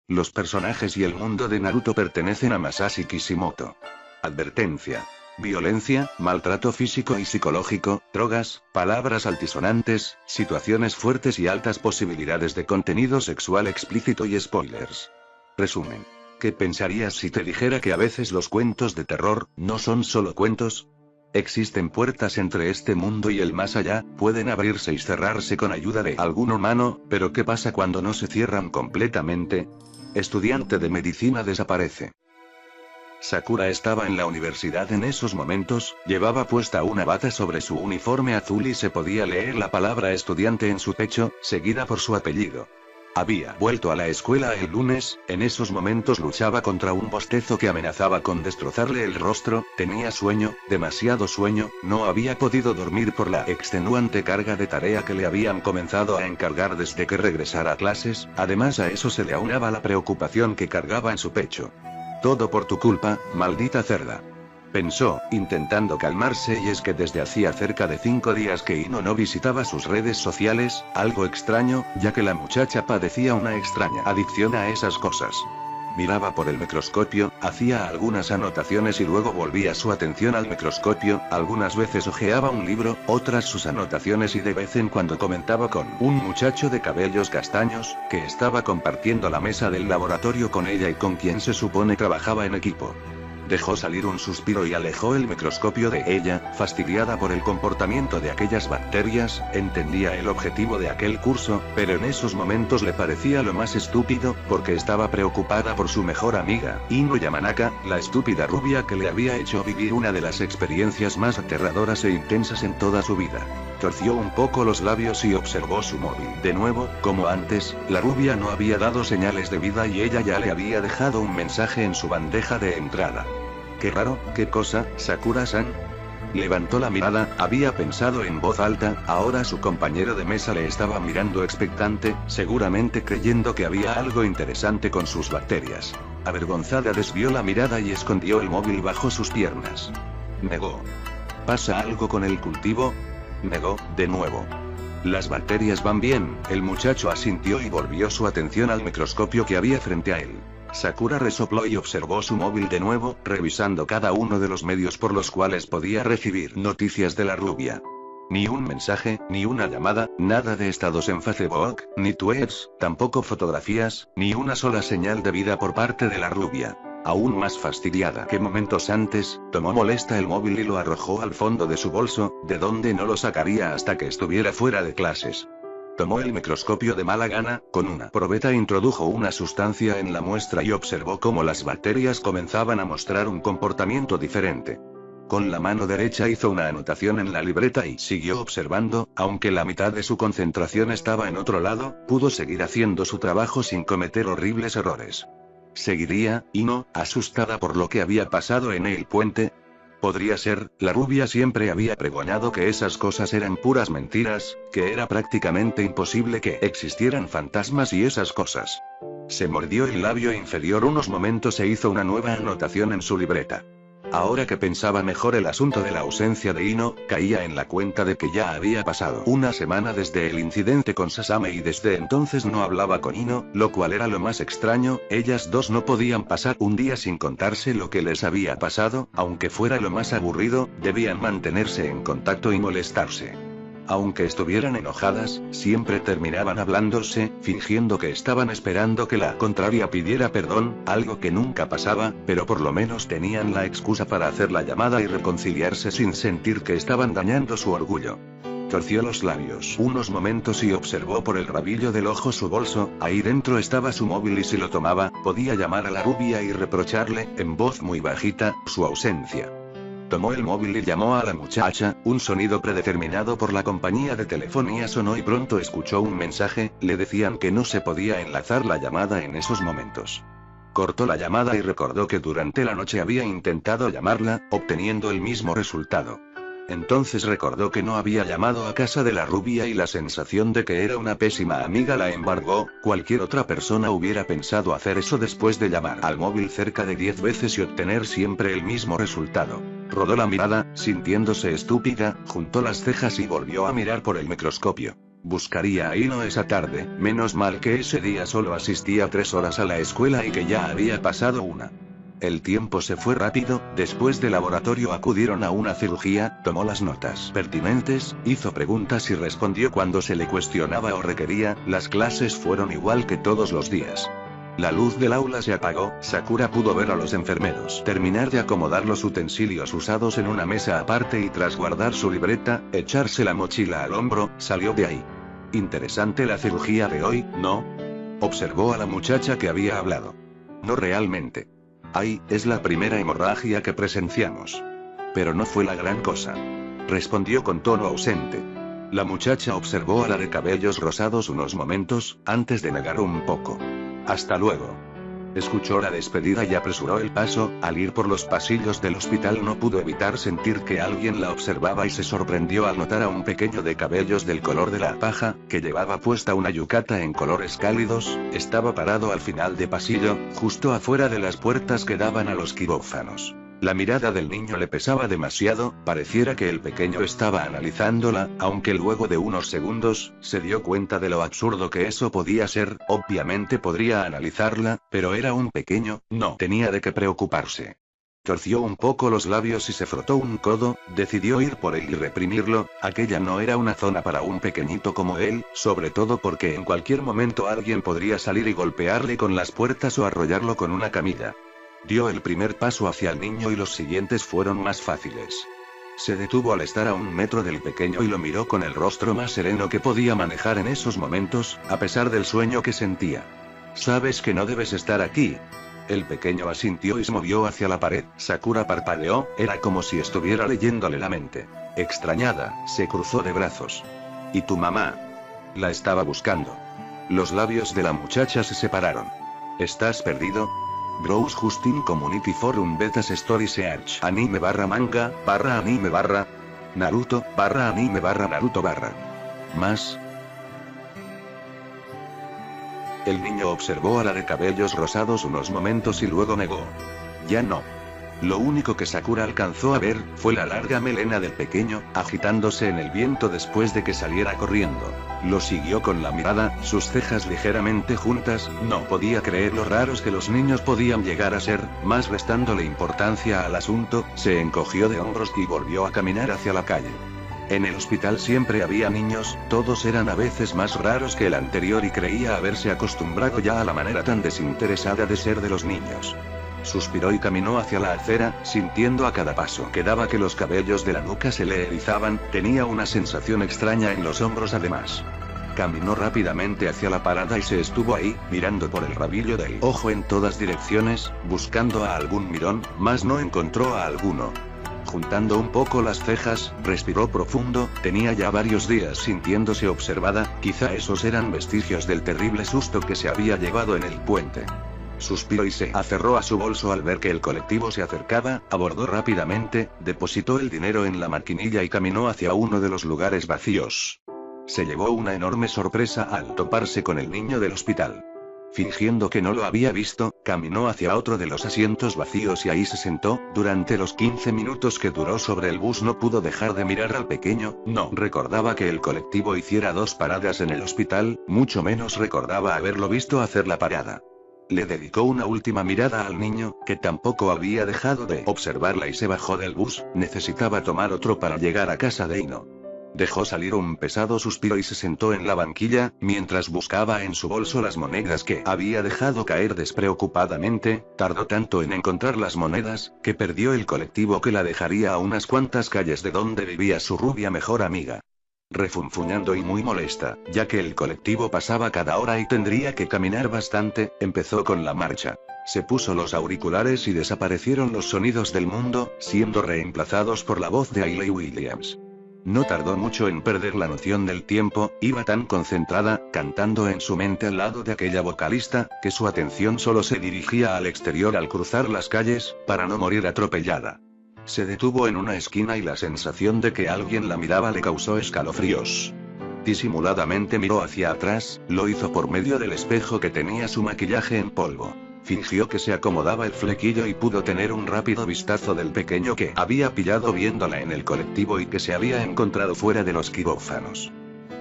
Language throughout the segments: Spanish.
Los personajes y el mundo de Naruto pertenecen a Masashi Kishimoto. Advertencia. Violencia, maltrato físico y psicológico, drogas, palabras altisonantes, situaciones fuertes y altas posibilidades de contenido sexual explícito y spoilers. Resumen. ¿Qué pensarías si te dijera que a veces los cuentos de terror no son solo cuentos? Existen puertas entre este mundo y el más allá, pueden abrirse y cerrarse con ayuda de algún humano, pero ¿qué pasa cuando no se cierran completamente? Estudiante de medicina desaparece. Sakura estaba en la universidad en esos momentos, llevaba puesta una bata sobre su uniforme azul y se podía leer la palabra estudiante en su pecho, seguida por su apellido. Había vuelto a la escuela el lunes, en esos momentos luchaba contra un bostezo que amenazaba con destrozarle el rostro, tenía sueño, demasiado sueño, no había podido dormir por la extenuante carga de tarea que le habían comenzado a encargar desde que regresara a clases, además a eso se le aunaba la preocupación que cargaba en su pecho. Todo por tu culpa, maldita cerda. Pensó, intentando calmarse, y es que desde hacía cerca de 5 días que Ino no visitaba sus redes sociales, algo extraño, ya que la muchacha padecía una extraña adicción a esas cosas. Miraba por el microscopio, hacía algunas anotaciones y luego volvía su atención al microscopio, algunas veces hojeaba un libro, otras sus anotaciones y de vez en cuando comentaba con un muchacho de cabellos castaños, que estaba compartiendo la mesa del laboratorio con ella y con quien se supone trabajaba en equipo. Dejó salir un suspiro y alejó el microscopio de ella, fastidiada por el comportamiento de aquellas bacterias, entendía el objetivo de aquel curso, pero en esos momentos le parecía lo más estúpido, porque estaba preocupada por su mejor amiga, Ino Yamanaka, la estúpida rubia que le había hecho vivir una de las experiencias más aterradoras e intensas en toda su vida. Torció un poco los labios y observó su móvil. De nuevo, como antes, la rubia no había dado señales de vida y ella ya le había dejado un mensaje en su bandeja de entrada. Qué raro, qué cosa, Sakura-san. Levantó la mirada, había pensado en voz alta, ahora su compañero de mesa le estaba mirando expectante, seguramente creyendo que había algo interesante con sus bacterias. Avergonzada desvió la mirada y escondió el móvil bajo sus piernas. Negó. ¿Pasa algo con el cultivo? Negó, de nuevo. Las bacterias van bien, el muchacho asintió y volvió su atención al microscopio que había frente a él. Sakura resopló y observó su móvil de nuevo, revisando cada uno de los medios por los cuales podía recibir noticias de la rubia. Ni un mensaje, ni una llamada, nada de estados en Facebook, ni tweets, tampoco fotografías, ni una sola señal de vida por parte de la rubia. Aún más fastidiada que momentos antes, tomó molesta el móvil y lo arrojó al fondo de su bolso, de donde no lo sacaría hasta que estuviera fuera de clases. Tomó el microscopio de mala gana, con una probeta introdujo una sustancia en la muestra y observó cómo las bacterias comenzaban a mostrar un comportamiento diferente. Con la mano derecha hizo una anotación en la libreta y siguió observando, aunque la mitad de su concentración estaba en otro lado, pudo seguir haciendo su trabajo sin cometer horribles errores. ¿Seguiría, Ino, asustada por lo que había pasado en el puente? Podría ser, la rubia siempre había pregonado que esas cosas eran puras mentiras, que era prácticamente imposible que existieran fantasmas y esas cosas. Se mordió el labio inferior unos momentos e hizo una nueva anotación en su libreta. Ahora que pensaba mejor el asunto de la ausencia de Ino, caía en la cuenta de que ya había pasado una semana desde el incidente con Sasame y desde entonces no hablaba con Ino, lo cual era lo más extraño, ellas dos no podían pasar un día sin contarse lo que les había pasado, aunque fuera lo más aburrido, debían mantenerse en contacto y molestarse. Aunque estuvieran enojadas, siempre terminaban hablándose, fingiendo que estaban esperando que la contraria pidiera perdón, algo que nunca pasaba, pero por lo menos tenían la excusa para hacer la llamada y reconciliarse sin sentir que estaban dañando su orgullo. Torció los labios unos momentos y observó por el rabillo del ojo su bolso, ahí dentro estaba su móvil y si lo tomaba, podía llamar a la rubia y reprocharle, en voz muy bajita, su ausencia. Tomó el móvil y llamó a la muchacha, un sonido predeterminado por la compañía de telefonía sonó y pronto escuchó un mensaje, le decían que no se podía enlazar la llamada en esos momentos. Cortó la llamada y recordó que durante la noche había intentado llamarla, obteniendo el mismo resultado. Entonces recordó que no había llamado a casa de la rubia y la sensación de que era una pésima amiga la embargó, cualquier otra persona hubiera pensado hacer eso después de llamar al móvil cerca de 10 veces y obtener siempre el mismo resultado. Rodó la mirada, sintiéndose estúpida, juntó las cejas y volvió a mirar por el microscopio. Buscaría a Ino esa tarde, menos mal que ese día solo asistía 3 horas a la escuela y que ya había pasado una. El tiempo se fue rápido, después del laboratorio acudieron a una cirugía, tomó las notas pertinentes, hizo preguntas y respondió cuando se le cuestionaba o requería, las clases fueron igual que todos los días. La luz del aula se apagó, Sakura pudo ver a los enfermeros terminar de acomodar los utensilios usados en una mesa aparte y tras guardar su libreta, echarse la mochila al hombro, salió de ahí. Interesante la cirugía de hoy, ¿no? Observó a la muchacha que había hablado. No realmente. Ay, es la primera hemorragia que presenciamos. Pero no fue la gran cosa. Respondió con tono ausente. La muchacha observó a la de cabellos rosados unos momentos, antes de negar un poco. Hasta luego. Escuchó la despedida y apresuró el paso, al ir por los pasillos del hospital no pudo evitar sentir que alguien la observaba y se sorprendió al notar a un pequeño de cabellos del color de la paja, que llevaba puesta una yukata en colores cálidos, estaba parado al final de pasillo, justo afuera de las puertas que daban a los quirófanos. La mirada del niño le pesaba demasiado, pareciera que el pequeño estaba analizándola, aunque luego de unos segundos, se dio cuenta de lo absurdo que eso podía ser, obviamente podría analizarla, pero era un pequeño, no tenía de qué preocuparse. Torció un poco los labios y se frotó un codo, decidió ir por él y reprimirlo, aquella no era una zona para un pequeñito como él, sobre todo porque en cualquier momento alguien podría salir y golpearle con las puertas o arrollarlo con una camilla. Dio el primer paso hacia el niño y los siguientes fueron más fáciles. Se detuvo al estar a 1 metro del pequeño y lo miró con el rostro más sereno que podía manejar en esos momentos, a pesar del sueño que sentía. «Sabes que no debes estar aquí». El pequeño asintió y se movió hacia la pared. Sakura parpadeó, era como si estuviera leyéndole la mente. Extrañada, se cruzó de brazos. «¿Y tu mamá?» La estaba buscando. Los labios de la muchacha se separaron. «¿Estás perdido?» Browse Justin Community Forum Betas Story Search Anime /manga, /anime Naruto, /anime Naruto Más. El niño observó a la de cabellos rosados unos momentos y luego negó. Ya no. Lo único que Sakura alcanzó a ver, fue la larga melena del pequeño, agitándose en el viento después de que saliera corriendo. Lo siguió con la mirada, sus cejas ligeramente juntas, no podía creer lo raros que los niños podían llegar a ser, más restándole importancia al asunto, se encogió de hombros y volvió a caminar hacia la calle. En el hospital siempre había niños, todos eran a veces más raros que el anterior y creía haberse acostumbrado ya a la manera tan desinteresada de ser de los niños. Suspiró y caminó hacia la acera, sintiendo a cada paso que daba que los cabellos de la nuca se le erizaban, tenía una sensación extraña en los hombros además. Caminó rápidamente hacia la parada y se estuvo ahí, mirando por el rabillo del ojo en todas direcciones, buscando a algún mirón, mas no encontró a alguno. Juntando un poco las cejas, respiró profundo, tenía ya varios días sintiéndose observada, quizá esos eran vestigios del terrible susto que se había llevado en el puente. Suspiró y se aferró a su bolso al ver que el colectivo se acercaba, abordó rápidamente, depositó el dinero en la maquinilla y caminó hacia uno de los lugares vacíos. Se llevó una enorme sorpresa al toparse con el niño del hospital. Fingiendo que no lo había visto, caminó hacia otro de los asientos vacíos y ahí se sentó. Durante los 15 minutos que duró sobre el bus no pudo dejar de mirar al pequeño, no recordaba que el colectivo hiciera 2 paradas en el hospital, mucho menos recordaba haberlo visto hacer la parada. Le dedicó una última mirada al niño, que tampoco había dejado de observarla y se bajó del bus, necesitaba tomar otro para llegar a casa de Ino. Dejó salir un pesado suspiro y se sentó en la banquilla, mientras buscaba en su bolso las monedas que había dejado caer despreocupadamente, tardó tanto en encontrar las monedas, que perdió el colectivo que la dejaría a unas cuantas calles de donde vivía su rubia mejor amiga. Refunfuñando y muy molesta, ya que el colectivo pasaba cada hora y tendría que caminar bastante, empezó con la marcha. Se puso los auriculares y desaparecieron los sonidos del mundo, siendo reemplazados por la voz de Hayley Williams. No tardó mucho en perder la noción del tiempo, iba tan concentrada, cantando en su mente al lado de aquella vocalista, que su atención solo se dirigía al exterior al cruzar las calles, para no morir atropellada. Se detuvo en una esquina y la sensación de que alguien la miraba le causó escalofríos. Disimuladamente miró hacia atrás, lo hizo por medio del espejo que tenía su maquillaje en polvo. Fingió que se acomodaba el flequillo y pudo tener un rápido vistazo del pequeño que había pillado viéndola en el colectivo y que se había encontrado fuera de los quirófanos.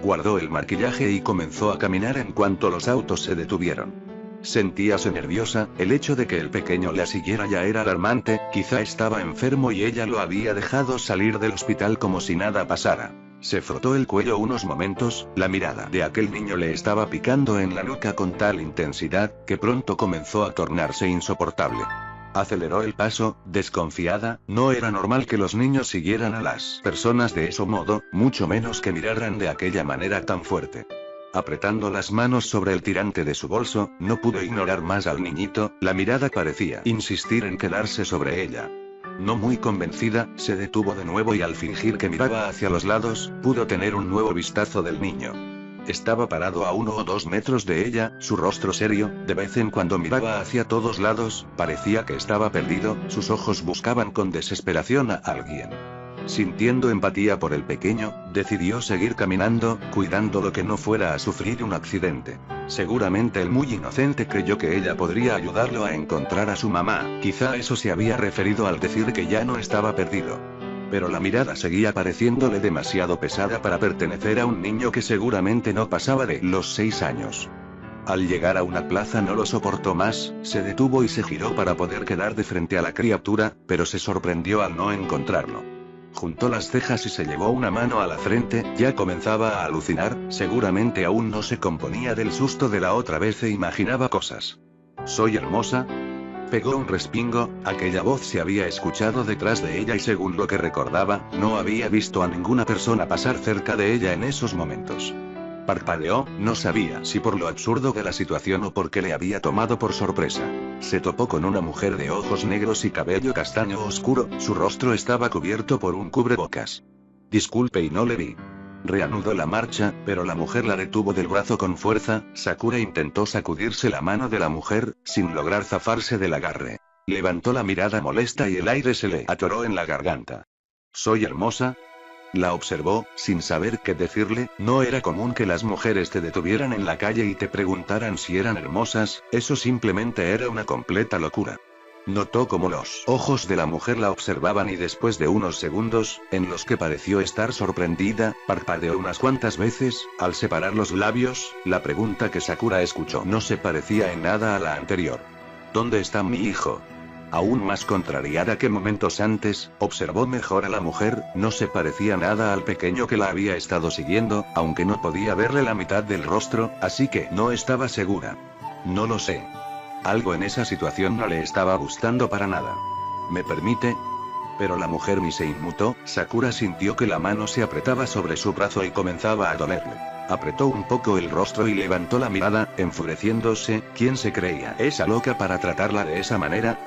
Guardó el maquillaje y comenzó a caminar en cuanto los autos se detuvieron. Sentíase nerviosa, el hecho de que el pequeño la siguiera ya era alarmante, quizá estaba enfermo y ella lo había dejado salir del hospital como si nada pasara. Se frotó el cuello unos momentos, la mirada de aquel niño le estaba picando en la nuca con tal intensidad, que pronto comenzó a tornarse insoportable. Aceleró el paso, desconfiada, no era normal que los niños siguieran a las personas de ese modo, mucho menos que miraran de aquella manera tan fuerte. Apretando las manos sobre el tirante de su bolso, no pudo ignorar más al niñito, la mirada parecía insistir en quedarse sobre ella. No muy convencida, se detuvo de nuevo y al fingir que miraba hacia los lados, pudo tener un nuevo vistazo del niño. Estaba parado a 1 o 2 metros de ella, su rostro serio, de vez en cuando miraba hacia todos lados, parecía que estaba perdido, sus ojos buscaban con desesperación a alguien. Sintiendo empatía por el pequeño, decidió seguir caminando, cuidando lo que no fuera a sufrir un accidente. Seguramente el muy inocente creyó que ella podría ayudarlo a encontrar a su mamá, quizá eso se había referido al decir que ya no estaba perdido. Pero la mirada seguía pareciéndole demasiado pesada para pertenecer a un niño que seguramente no pasaba de los 6 años. Al llegar a una plaza no lo soportó más, se detuvo y se giró para poder quedar de frente a la criatura, pero se sorprendió al no encontrarlo. Juntó las cejas y se llevó una mano a la frente, ya comenzaba a alucinar, seguramente aún no se componía del susto de la otra vez e imaginaba cosas. ¿Soy hermosa? Pegó un respingo, aquella voz se había escuchado detrás de ella y según lo que recordaba, no había visto a ninguna persona pasar cerca de ella en esos momentos. Parpadeó, no sabía si por lo absurdo de la situación o porque le había tomado por sorpresa. Se topó con una mujer de ojos negros y cabello castaño oscuro, su rostro estaba cubierto por un cubrebocas. Disculpe y no le vi. Reanudó la marcha, pero la mujer la detuvo del brazo con fuerza. Sakura intentó sacudirse la mano de la mujer, sin lograr zafarse del agarre. Levantó la mirada molesta y el aire se le atoró en la garganta. ¿Soy hermosa? La observó, sin saber qué decirle. No era común que las mujeres te detuvieran en la calle y te preguntaran si eran hermosas, eso simplemente era una completa locura. Notó cómo los ojos de la mujer la observaban y después de unos segundos, en los que pareció estar sorprendida, parpadeó unas cuantas veces, al separar los labios, la pregunta que Sakura escuchó no se parecía en nada a la anterior. ¿Dónde está mi hijo? Aún más contrariada que momentos antes, observó mejor a la mujer, no se parecía nada al pequeño que la había estado siguiendo, aunque no podía verle la mitad del rostro, así que no estaba segura. No lo sé. Algo en esa situación no le estaba gustando para nada. ¿Me permite? Pero la mujer ni se inmutó. Sakura sintió que la mano se apretaba sobre su brazo y comenzaba a dolerle. Apretó un poco el rostro y levantó la mirada, enfureciéndose. ¿Quién se creía esa loca para tratarla de esa manera?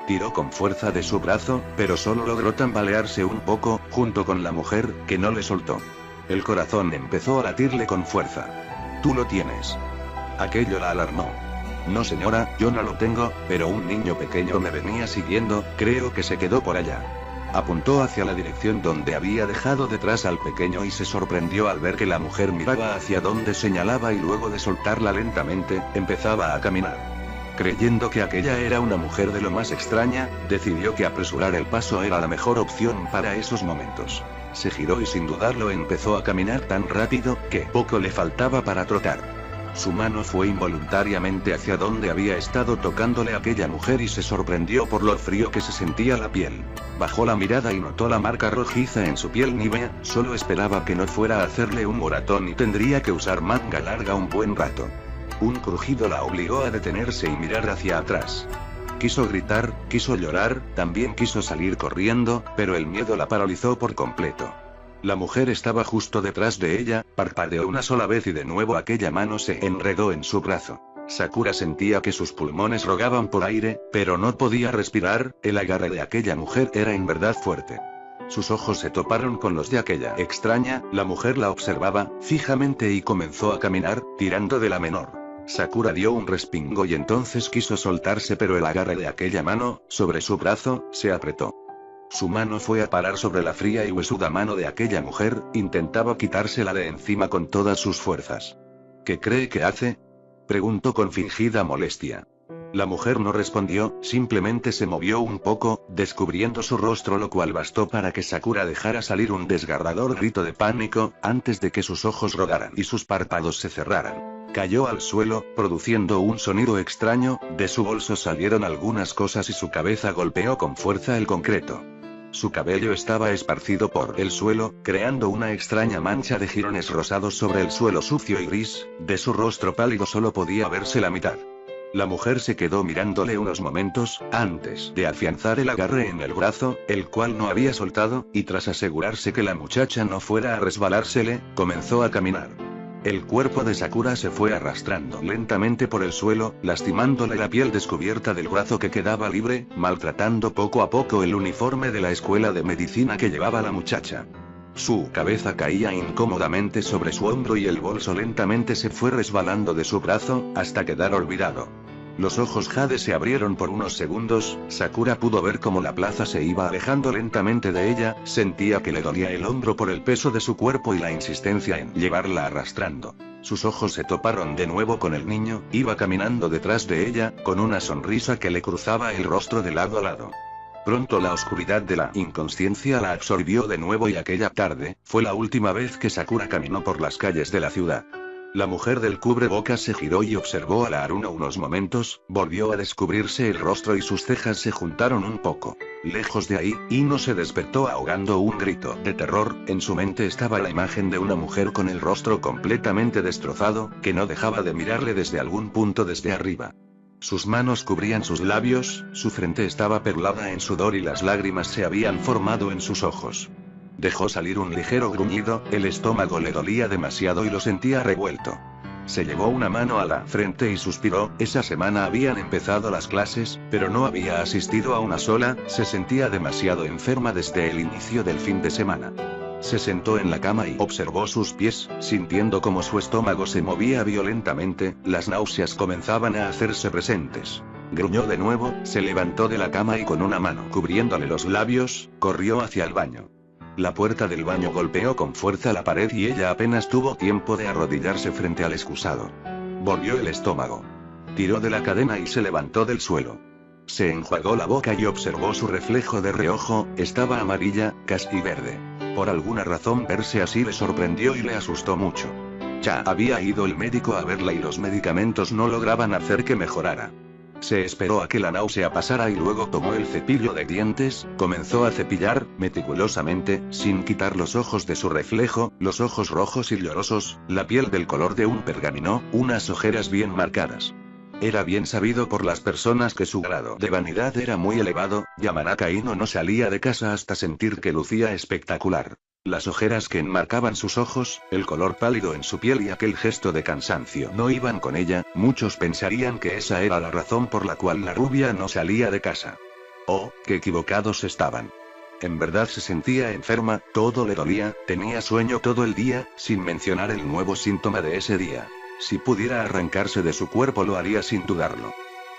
Tiró con fuerza de su brazo, pero solo logró tambalearse un poco, junto con la mujer, que no le soltó. El corazón empezó a latirle con fuerza. Tú lo tienes. Aquello la alarmó. No señora, yo no lo tengo, pero un niño pequeño me venía siguiendo, creo que se quedó por allá. Apuntó hacia la dirección donde había dejado detrás al pequeño y se sorprendió al ver que la mujer miraba hacia donde señalaba y luego de soltarla lentamente, empezaba a caminar. Creyendo que aquella era una mujer de lo más extraña, decidió que apresurar el paso era la mejor opción para esos momentos. Se giró y sin dudarlo empezó a caminar tan rápido, que poco le faltaba para trotar. Su mano fue involuntariamente hacia donde había estado tocándole aquella mujer y se sorprendió por lo frío que se sentía la piel. Bajó la mirada y notó la marca rojiza en su piel nívea, solo esperaba que no fuera a hacerle un moratón y tendría que usar manga larga un buen rato. Un crujido la obligó a detenerse y mirar hacia atrás. Quiso gritar, quiso llorar, también quiso salir corriendo, pero el miedo la paralizó por completo. La mujer estaba justo detrás de ella, parpadeó una sola vez y de nuevo aquella mano se enredó en su brazo. Sakura sentía que sus pulmones rogaban por aire, pero no podía respirar, el agarre de aquella mujer era en verdad fuerte. Sus ojos se toparon con los de aquella extraña, la mujer la observaba, fijamente y comenzó a caminar, tirando de la menor. Sakura dio un respingo y entonces quiso soltarse pero el agarre de aquella mano, sobre su brazo, se apretó. Su mano fue a parar sobre la fría y huesuda mano de aquella mujer, intentaba quitársela de encima con todas sus fuerzas. ¿Qué cree que hace? Preguntó con fingida molestia. La mujer no respondió, simplemente se movió un poco, descubriendo su rostro, lo cual bastó para que Sakura dejara salir un desgarrador grito de pánico, antes de que sus ojos rodaran y sus párpados se cerraran. Cayó al suelo, produciendo un sonido extraño, de su bolso salieron algunas cosas y su cabeza golpeó con fuerza el concreto. Su cabello estaba esparcido por el suelo, creando una extraña mancha de jirones rosados sobre el suelo sucio y gris, de su rostro pálido solo podía verse la mitad. La mujer se quedó mirándole unos momentos, antes de afianzar el agarre en el brazo, el cual no había soltado, y tras asegurarse que la muchacha no fuera a resbalársele, comenzó a caminar. El cuerpo de Sakura se fue arrastrando lentamente por el suelo, lastimándole la piel descubierta del brazo que quedaba libre, maltratando poco a poco el uniforme de la escuela de medicina que llevaba la muchacha. Su cabeza caía incómodamente sobre su hombro y el bolso lentamente se fue resbalando de su brazo, hasta quedar olvidado. Los ojos Jade se abrieron por unos segundos, Sakura pudo ver cómo la plaza se iba alejando lentamente de ella, sentía que le dolía el hombro por el peso de su cuerpo y la insistencia en llevarla arrastrando. Sus ojos se toparon de nuevo con el niño, iba caminando detrás de ella, con una sonrisa que le cruzaba el rostro de lado a lado. Pronto la oscuridad de la inconsciencia la absorbió de nuevo y aquella tarde, fue la última vez que Sakura caminó por las calles de la ciudad. La mujer del cubrebocas se giró y observó a la Haruno unos momentos, volvió a descubrirse el rostro y sus cejas se juntaron un poco. Lejos de ahí, Ino se despertó ahogando un grito de terror, en su mente estaba la imagen de una mujer con el rostro completamente destrozado, que no dejaba de mirarle desde algún punto desde arriba. Sus manos cubrían sus labios, su frente estaba perlada en sudor y las lágrimas se habían formado en sus ojos. Dejó salir un ligero gruñido, el estómago le dolía demasiado y lo sentía revuelto. Se llevó una mano a la frente y suspiró, esa semana habían empezado las clases, pero no había asistido a una sola, se sentía demasiado enferma desde el inicio del fin de semana. Se sentó en la cama y observó sus pies, sintiendo como su estómago se movía violentamente, las náuseas comenzaban a hacerse presentes. Gruñó de nuevo, se levantó de la cama y con una mano cubriéndole los labios, corrió hacia el baño. La puerta del baño golpeó con fuerza la pared y ella apenas tuvo tiempo de arrodillarse frente al excusado. Volvió el estómago. Tiró de la cadena y se levantó del suelo. Se enjuagó la boca y observó su reflejo de reojo, estaba amarilla, casi verde. Por alguna razón verse así le sorprendió y le asustó mucho. Ya había ido el médico a verla y los medicamentos no lograban hacer que mejorara. Se esperó a que la náusea pasara y luego tomó el cepillo de dientes, comenzó a cepillar, meticulosamente, sin quitar los ojos de su reflejo, los ojos rojos y llorosos, la piel del color de un pergamino, unas ojeras bien marcadas. Era bien sabido por las personas que su grado de vanidad era muy elevado, Yamanaka Ino no salía de casa hasta sentir que lucía espectacular. Las ojeras que enmarcaban sus ojos, el color pálido en su piel y aquel gesto de cansancio no iban con ella, muchos pensarían que esa era la razón por la cual la rubia no salía de casa. Oh, qué equivocados estaban. En verdad se sentía enferma, todo le dolía, tenía sueño todo el día, sin mencionar el nuevo síntoma de ese día. Si pudiera arrancarse de su cuerpo lo haría sin dudarlo.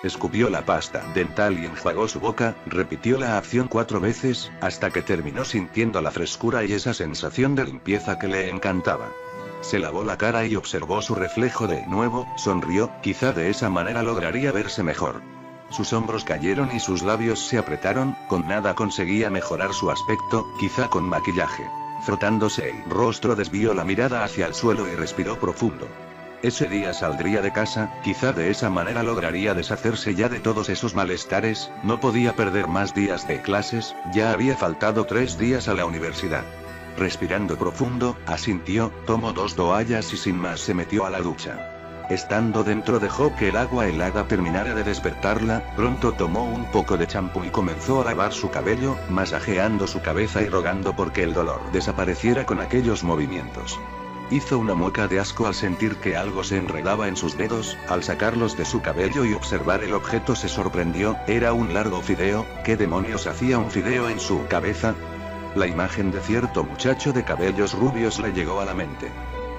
Escupió la pasta dental y enjuagó su boca, repitió la acción 4 veces, hasta que terminó sintiendo la frescura y esa sensación de limpieza que le encantaba. Se lavó la cara y observó su reflejo de nuevo, sonrió, quizá de esa manera lograría verse mejor. Sus hombros cayeron y sus labios se apretaron, con nada conseguía mejorar su aspecto, quizá con maquillaje. Frotándose el rostro desvió la mirada hacia el suelo y respiró profundo. Ese día saldría de casa, quizá de esa manera lograría deshacerse ya de todos esos malestares, no podía perder más días de clases, ya había faltado 3 días a la universidad. Respirando profundo, asintió, tomó 2 toallas y sin más se metió a la ducha. Estando dentro dejó que el agua helada terminara de despertarla, pronto tomó un poco de champú y comenzó a lavar su cabello, masajeando su cabeza y rogando porque el dolor desapareciera con aquellos movimientos. Hizo una mueca de asco al sentir que algo se enredaba en sus dedos, al sacarlos de su cabello y observar el objeto se sorprendió, era un largo fideo, ¿qué demonios hacía un fideo en su cabeza? La imagen de cierto muchacho de cabellos rubios le llegó a la mente.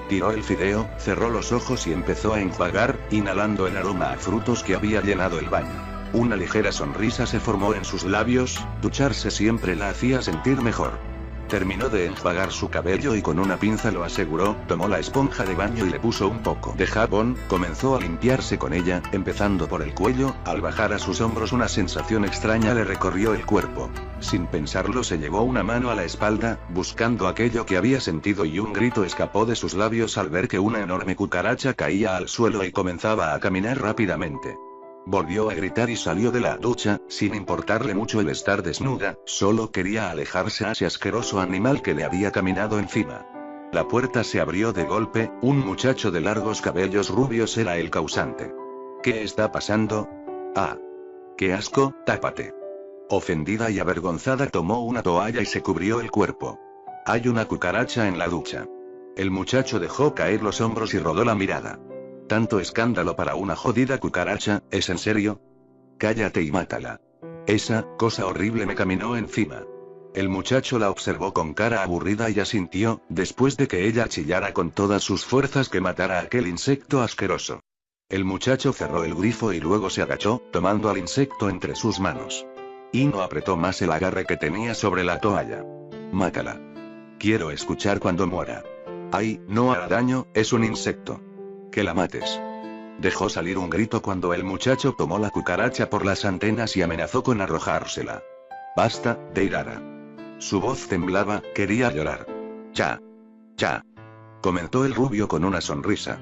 Tiró el fideo, cerró los ojos y empezó a enjuagar, inhalando el aroma a frutos que había llenado el baño. Una ligera sonrisa se formó en sus labios, ducharse siempre la hacía sentir mejor. Terminó de enjuagar su cabello y con una pinza lo aseguró, tomó la esponja de baño y le puso un poco de jabón, comenzó a limpiarse con ella, empezando por el cuello. Al bajar a sus hombros una sensación extraña le recorrió el cuerpo. Sin pensarlo se llevó una mano a la espalda, buscando aquello que había sentido y un grito escapó de sus labios al ver que una enorme cucaracha caía al suelo y comenzaba a caminar rápidamente. Volvió a gritar y salió de la ducha, sin importarle mucho el estar desnuda, solo quería alejarse a ese asqueroso animal que le había caminado encima. La puerta se abrió de golpe, un muchacho de largos cabellos rubios era el causante. ¿Qué está pasando? ¡Ah! ¡Qué asco! ¡Tápate! Ofendida y avergonzada tomó una toalla y se cubrió el cuerpo. Hay una cucaracha en la ducha. El muchacho dejó caer los hombros y rodó la mirada. Tanto escándalo para una jodida cucaracha, ¿es en serio? Cállate y mátala. Esa cosa horrible me caminó encima. El muchacho la observó con cara aburrida y asintió, después de que ella chillara con todas sus fuerzas que matara a aquel insecto asqueroso. El muchacho cerró el grifo y luego se agachó, tomando al insecto entre sus manos. Ino apretó más el agarre que tenía sobre la toalla. Mátala. Quiero escuchar cuando muera. Ay, no hará daño, es un insecto. Que la mates. Dejó salir un grito cuando el muchacho tomó la cucaracha por las antenas y amenazó con arrojársela. Basta, Deidara. Su voz temblaba, quería llorar. Ya. Ya. Comentó el rubio con una sonrisa.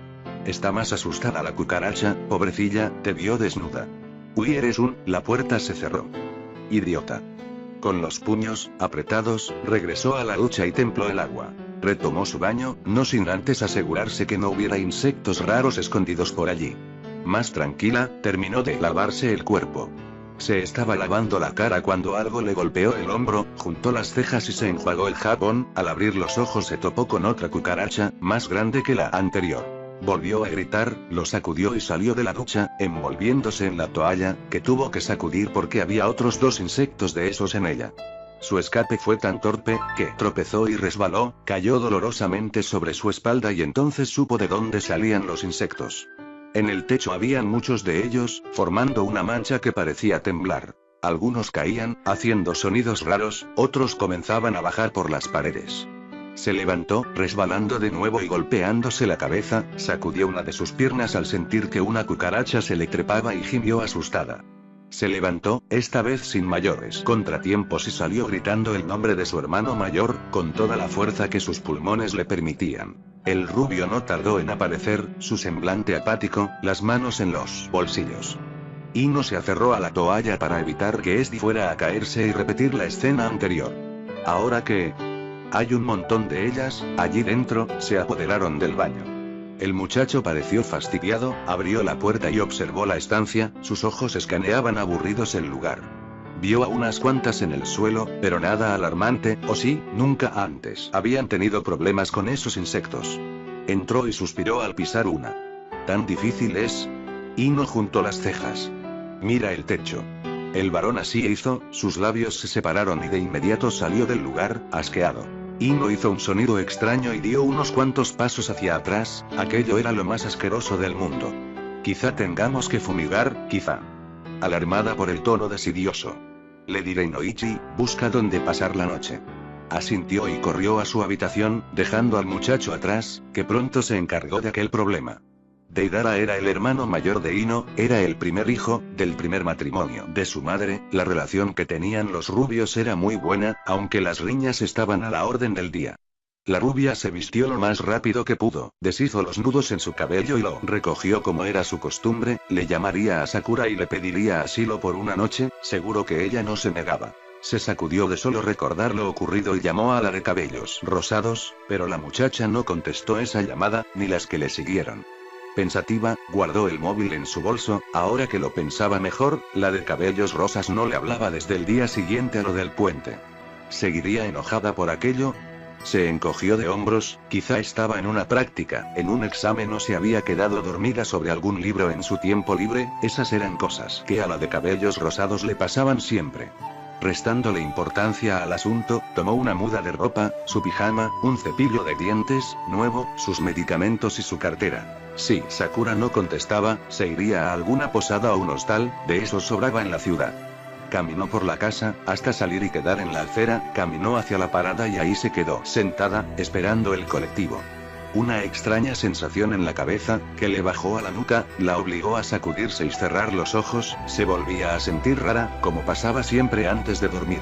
Está más asustada la cucaracha, pobrecilla, te vio desnuda. Uy, eres un... La puerta se cerró. Idiota. Con los puños apretados, regresó a la ducha y templó el agua. Retomó su baño, no sin antes asegurarse que no hubiera insectos raros escondidos por allí. Más tranquila, terminó de lavarse el cuerpo. Se estaba lavando la cara cuando algo le golpeó el hombro, juntó las cejas y se enjuagó el jabón. Al abrir los ojos se topó con otra cucaracha, más grande que la anterior. Volvió a gritar, lo sacudió y salió de la ducha, envolviéndose en la toalla, que tuvo que sacudir porque había otros 2 insectos de esos en ella. Su escape fue tan torpe, que tropezó y resbaló, cayó dolorosamente sobre su espalda y entonces supo de dónde salían los insectos. En el techo habían muchos de ellos, formando una mancha que parecía temblar. Algunos caían, haciendo sonidos raros, otros comenzaban a bajar por las paredes. Se levantó, resbalando de nuevo y golpeándose la cabeza, sacudió una de sus piernas al sentir que una cucaracha se le trepaba y gimió asustada. Se levantó, esta vez sin mayores contratiempos y salió gritando el nombre de su hermano mayor, con toda la fuerza que sus pulmones le permitían. El rubio no tardó en aparecer, su semblante apático, las manos en los bolsillos. Ino se aferró a la toalla para evitar que este fuera a caerse y repetir la escena anterior. Ahora que... hay un montón de ellas, allí dentro, se apoderaron del baño. El muchacho pareció fastidiado, abrió la puerta y observó la estancia, sus ojos escaneaban aburridos el lugar. Vio a unas cuantas en el suelo, pero nada alarmante, o sí, nunca antes habían tenido problemas con esos insectos. Entró y suspiró al pisar una. ¿Tan difícil es? Ino juntó las cejas. Mira el techo. El varón así hizo, sus labios se separaron y de inmediato salió del lugar, asqueado. Ino hizo un sonido extraño y dio unos cuantos pasos hacia atrás, aquello era lo más asqueroso del mundo. Quizá tengamos que fumigar, quizá. Alarmada por el tono desidioso. Le diré Inoichi, busca dónde pasar la noche. Asintió y corrió a su habitación, dejando al muchacho atrás, que pronto se encargó de aquel problema. Deidara era el hermano mayor de Ino, era el primer hijo, del primer matrimonio de su madre. La relación que tenían los rubios era muy buena, aunque las riñas estaban a la orden del día. La rubia se vistió lo más rápido que pudo, deshizo los nudos en su cabello y lo recogió como era su costumbre, le llamaría a Sakura y le pediría asilo por una noche, seguro que ella no se negaba. Se sacudió de solo recordar lo ocurrido y llamó a la de cabellos rosados, pero la muchacha no contestó esa llamada, ni las que le siguieron. Pensativa, guardó el móvil en su bolso. Ahora que lo pensaba mejor, la de cabellos rosas no le hablaba desde el día siguiente a lo del puente. ¿Seguiría enojada por aquello? Se encogió de hombros, quizá estaba en una práctica, en un examen o se había quedado dormida sobre algún libro en su tiempo libre. Esas eran cosas que a la de cabellos rosados le pasaban siempre. Restándole importancia al asunto, tomó una muda de ropa, su pijama, un cepillo de dientes nuevo, sus medicamentos y su cartera. Si Sakura no contestaba, se iría a alguna posada o un hostal, de esos sobraba en la ciudad. Caminó por la casa, hasta salir y quedar en la acera, caminó hacia la parada y ahí se quedó sentada, esperando el colectivo. Una extraña sensación en la cabeza, que le bajó a la nuca, la obligó a sacudirse y cerrar los ojos, se volvía a sentir rara, como pasaba siempre antes de dormir.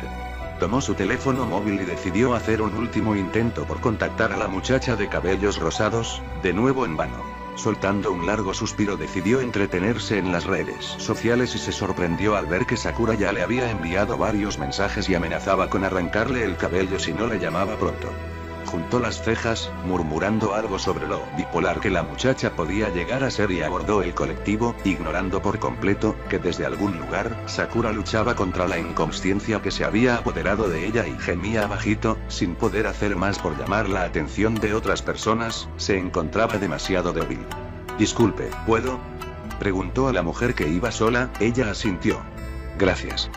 Tomó su teléfono móvil y decidió hacer un último intento por contactar a la muchacha de cabellos rosados, de nuevo en vano. Soltando un largo suspiro decidió entretenerse en las redes sociales y se sorprendió al ver que Sakura ya le había enviado varios mensajes y amenazaba con arrancarle el cabello si no le llamaba pronto. Juntó las cejas, murmurando algo sobre lo bipolar que la muchacha podía llegar a ser y abordó el colectivo, ignorando por completo que desde algún lugar, Sakura luchaba contra la inconsciencia que se había apoderado de ella y gemía bajito, sin poder hacer más por llamar la atención de otras personas, se encontraba demasiado débil. Disculpe, ¿puedo? Preguntó a la mujer que iba sola, ella asintió. Gracias.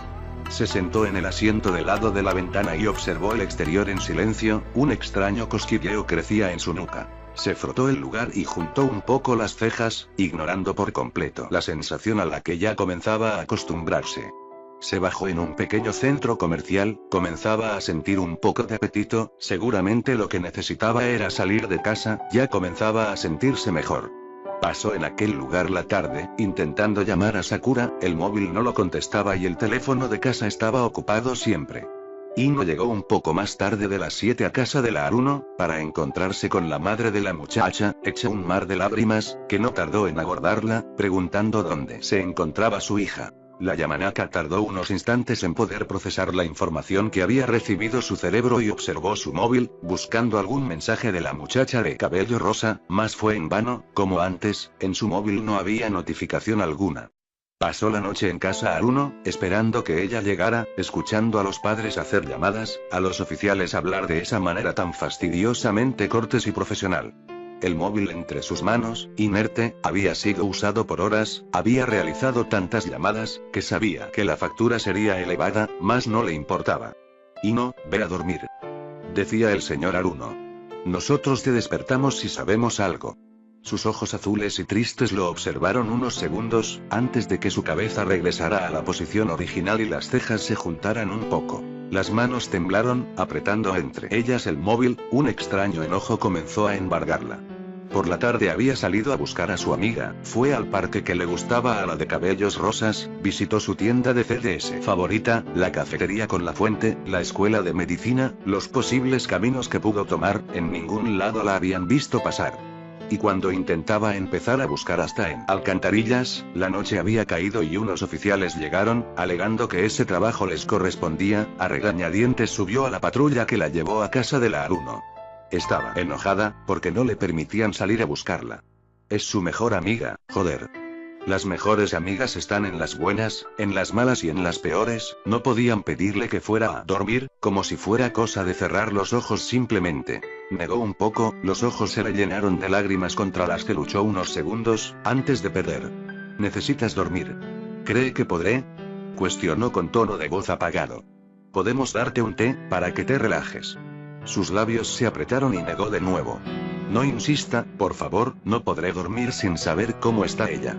Se sentó en el asiento del lado de la ventana y observó el exterior en silencio, un extraño cosquilleo crecía en su nuca. Se frotó el lugar y juntó un poco las cejas, ignorando por completo la sensación a la que ya comenzaba a acostumbrarse. Se bajó en un pequeño centro comercial, comenzaba a sentir un poco de apetito, seguramente lo que necesitaba era salir de casa, ya comenzaba a sentirse mejor. Pasó en aquel lugar la tarde, intentando llamar a Sakura, el móvil no lo contestaba y el teléfono de casa estaba ocupado siempre. Ino llegó un poco más tarde de las 7 a casa de la Aruno, para encontrarse con la madre de la muchacha, hecha un mar de lágrimas, que no tardó en abordarla, preguntando dónde se encontraba su hija. La Yamanaka tardó unos instantes en poder procesar la información que había recibido su cerebro y observó su móvil, buscando algún mensaje de la muchacha de cabello rosa, mas fue en vano, como antes, en su móvil no había notificación alguna. Pasó la noche en casa Aruno, esperando que ella llegara, escuchando a los padres hacer llamadas, a los oficiales hablar de esa manera tan fastidiosamente cortés y profesional. El móvil entre sus manos, inerte, había sido usado por horas, había realizado tantas llamadas, que sabía que la factura sería elevada, mas no le importaba. Ino, ve a dormir. Decía el señor Aruno. Nosotros te despertamos si sabemos algo. Sus ojos azules y tristes lo observaron unos segundos, antes de que su cabeza regresara a la posición original y las cejas se juntaran un poco. Las manos temblaron, apretando entre ellas el móvil, un extraño enojo comenzó a embargarla. Por la tarde había salido a buscar a su amiga, fue al parque que le gustaba a la de cabellos rosas, visitó su tienda de CDS favorita, la cafetería con la fuente, la escuela de medicina, los posibles caminos que pudo tomar, en ningún lado la habían visto pasar. Y cuando intentaba empezar a buscar hasta en alcantarillas, la noche había caído y unos oficiales llegaron, alegando que ese trabajo les correspondía, a regañadientes subió a la patrulla que la llevó a casa de la Aruno. Estaba enojada, porque no le permitían salir a buscarla. Es su mejor amiga, joder. Las mejores amigas están en las buenas, en las malas y en las peores, no podían pedirle que fuera a dormir, como si fuera cosa de cerrar los ojos simplemente. Negó un poco, los ojos se le llenaron de lágrimas contra las que luchó unos segundos, antes de perder. ¿Necesitas dormir? ¿Cree que podré? Cuestionó con tono de voz apagado. Podemos darte un té, para que te relajes. Sus labios se apretaron y negó de nuevo. No insista, por favor, no podré dormir sin saber cómo está ella.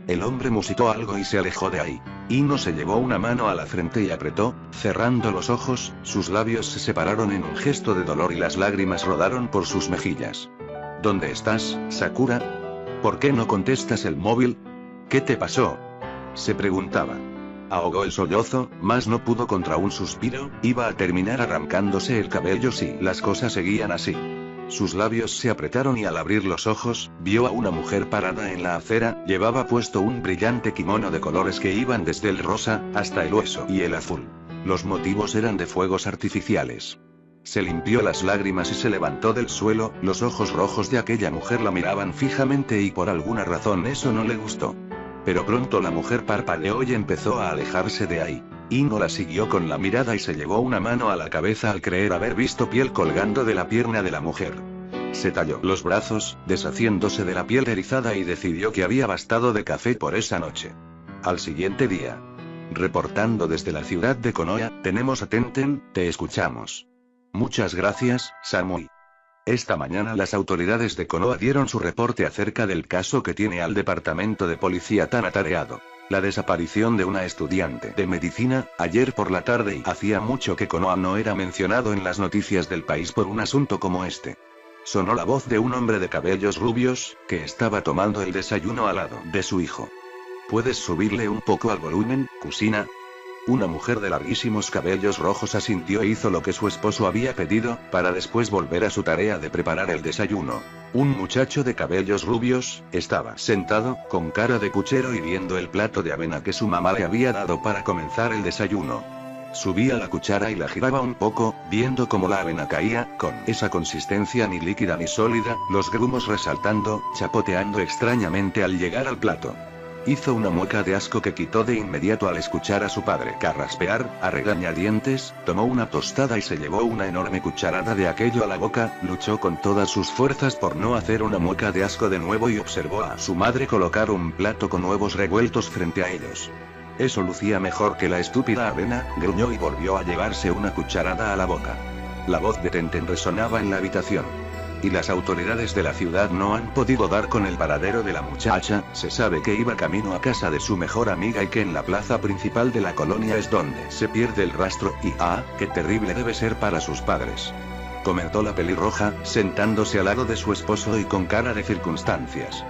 El hombre musitó algo y se alejó de ahí. Ino se llevó una mano a la frente y apretó, cerrando los ojos, sus labios se separaron en un gesto de dolor y las lágrimas rodaron por sus mejillas. ¿Dónde estás, Sakura? ¿Por qué no contestas el móvil? ¿Qué te pasó? Se preguntaba. Ahogó el sollozo, mas no pudo contra un suspiro, iba a terminar arrancándose el cabello si las cosas seguían así. Sus labios se apretaron y al abrir los ojos, vio a una mujer parada en la acera, llevaba puesto un brillante kimono de colores que iban desde el rosa, hasta el hueso y el azul. Los motivos eran de fuegos artificiales. Se limpió las lágrimas y se levantó del suelo, los ojos rojos de aquella mujer la miraban fijamente y por alguna razón eso no le gustó. Pero pronto la mujer parpadeó y empezó a alejarse de ahí. Ino la siguió con la mirada y se llevó una mano a la cabeza al creer haber visto piel colgando de la pierna de la mujer. Se talló los brazos, deshaciéndose de la piel erizada y decidió que había bastado de café por esa noche. Al siguiente día. Reportando desde la ciudad de Konoha, tenemos a Tenten, te escuchamos. Muchas gracias, Samui. Esta mañana las autoridades de Konoha dieron su reporte acerca del caso que tiene al departamento de policía tan atareado. La desaparición de una estudiante de medicina, ayer por la tarde, y hacía mucho que Konoha no era mencionado en las noticias del país por un asunto como este. Sonó la voz de un hombre de cabellos rubios, que estaba tomando el desayuno al lado de su hijo. ¿Puedes subirle un poco al volumen, Kusina? Una mujer de larguísimos cabellos rojos asintió e hizo lo que su esposo había pedido, para después volver a su tarea de preparar el desayuno. Un muchacho de cabellos rubios, estaba sentado, con cara de puchero y viendo el plato de avena que su mamá le había dado para comenzar el desayuno. Subía la cuchara y la giraba un poco, viendo cómo la avena caía, con esa consistencia ni líquida ni sólida, los grumos resaltando, chapoteando extrañamente al llegar al plato. Hizo una mueca de asco que quitó de inmediato al escuchar a su padre carraspear, a regañadientes, tomó una tostada y se llevó una enorme cucharada de aquello a la boca, luchó con todas sus fuerzas por no hacer una mueca de asco de nuevo y observó a su madre colocar un plato con huevos revueltos frente a ellos. Eso lucía mejor que la estúpida avena, gruñó y volvió a llevarse una cucharada a la boca. La voz de Tenten resonaba en la habitación. Y las autoridades de la ciudad no han podido dar con el paradero de la muchacha, se sabe que iba camino a casa de su mejor amiga y que en la plaza principal de la colonia es donde se pierde el rastro, y qué terrible debe ser para sus padres. Comentó la pelirroja, sentándose al lado de su esposo y con cara de circunstancias.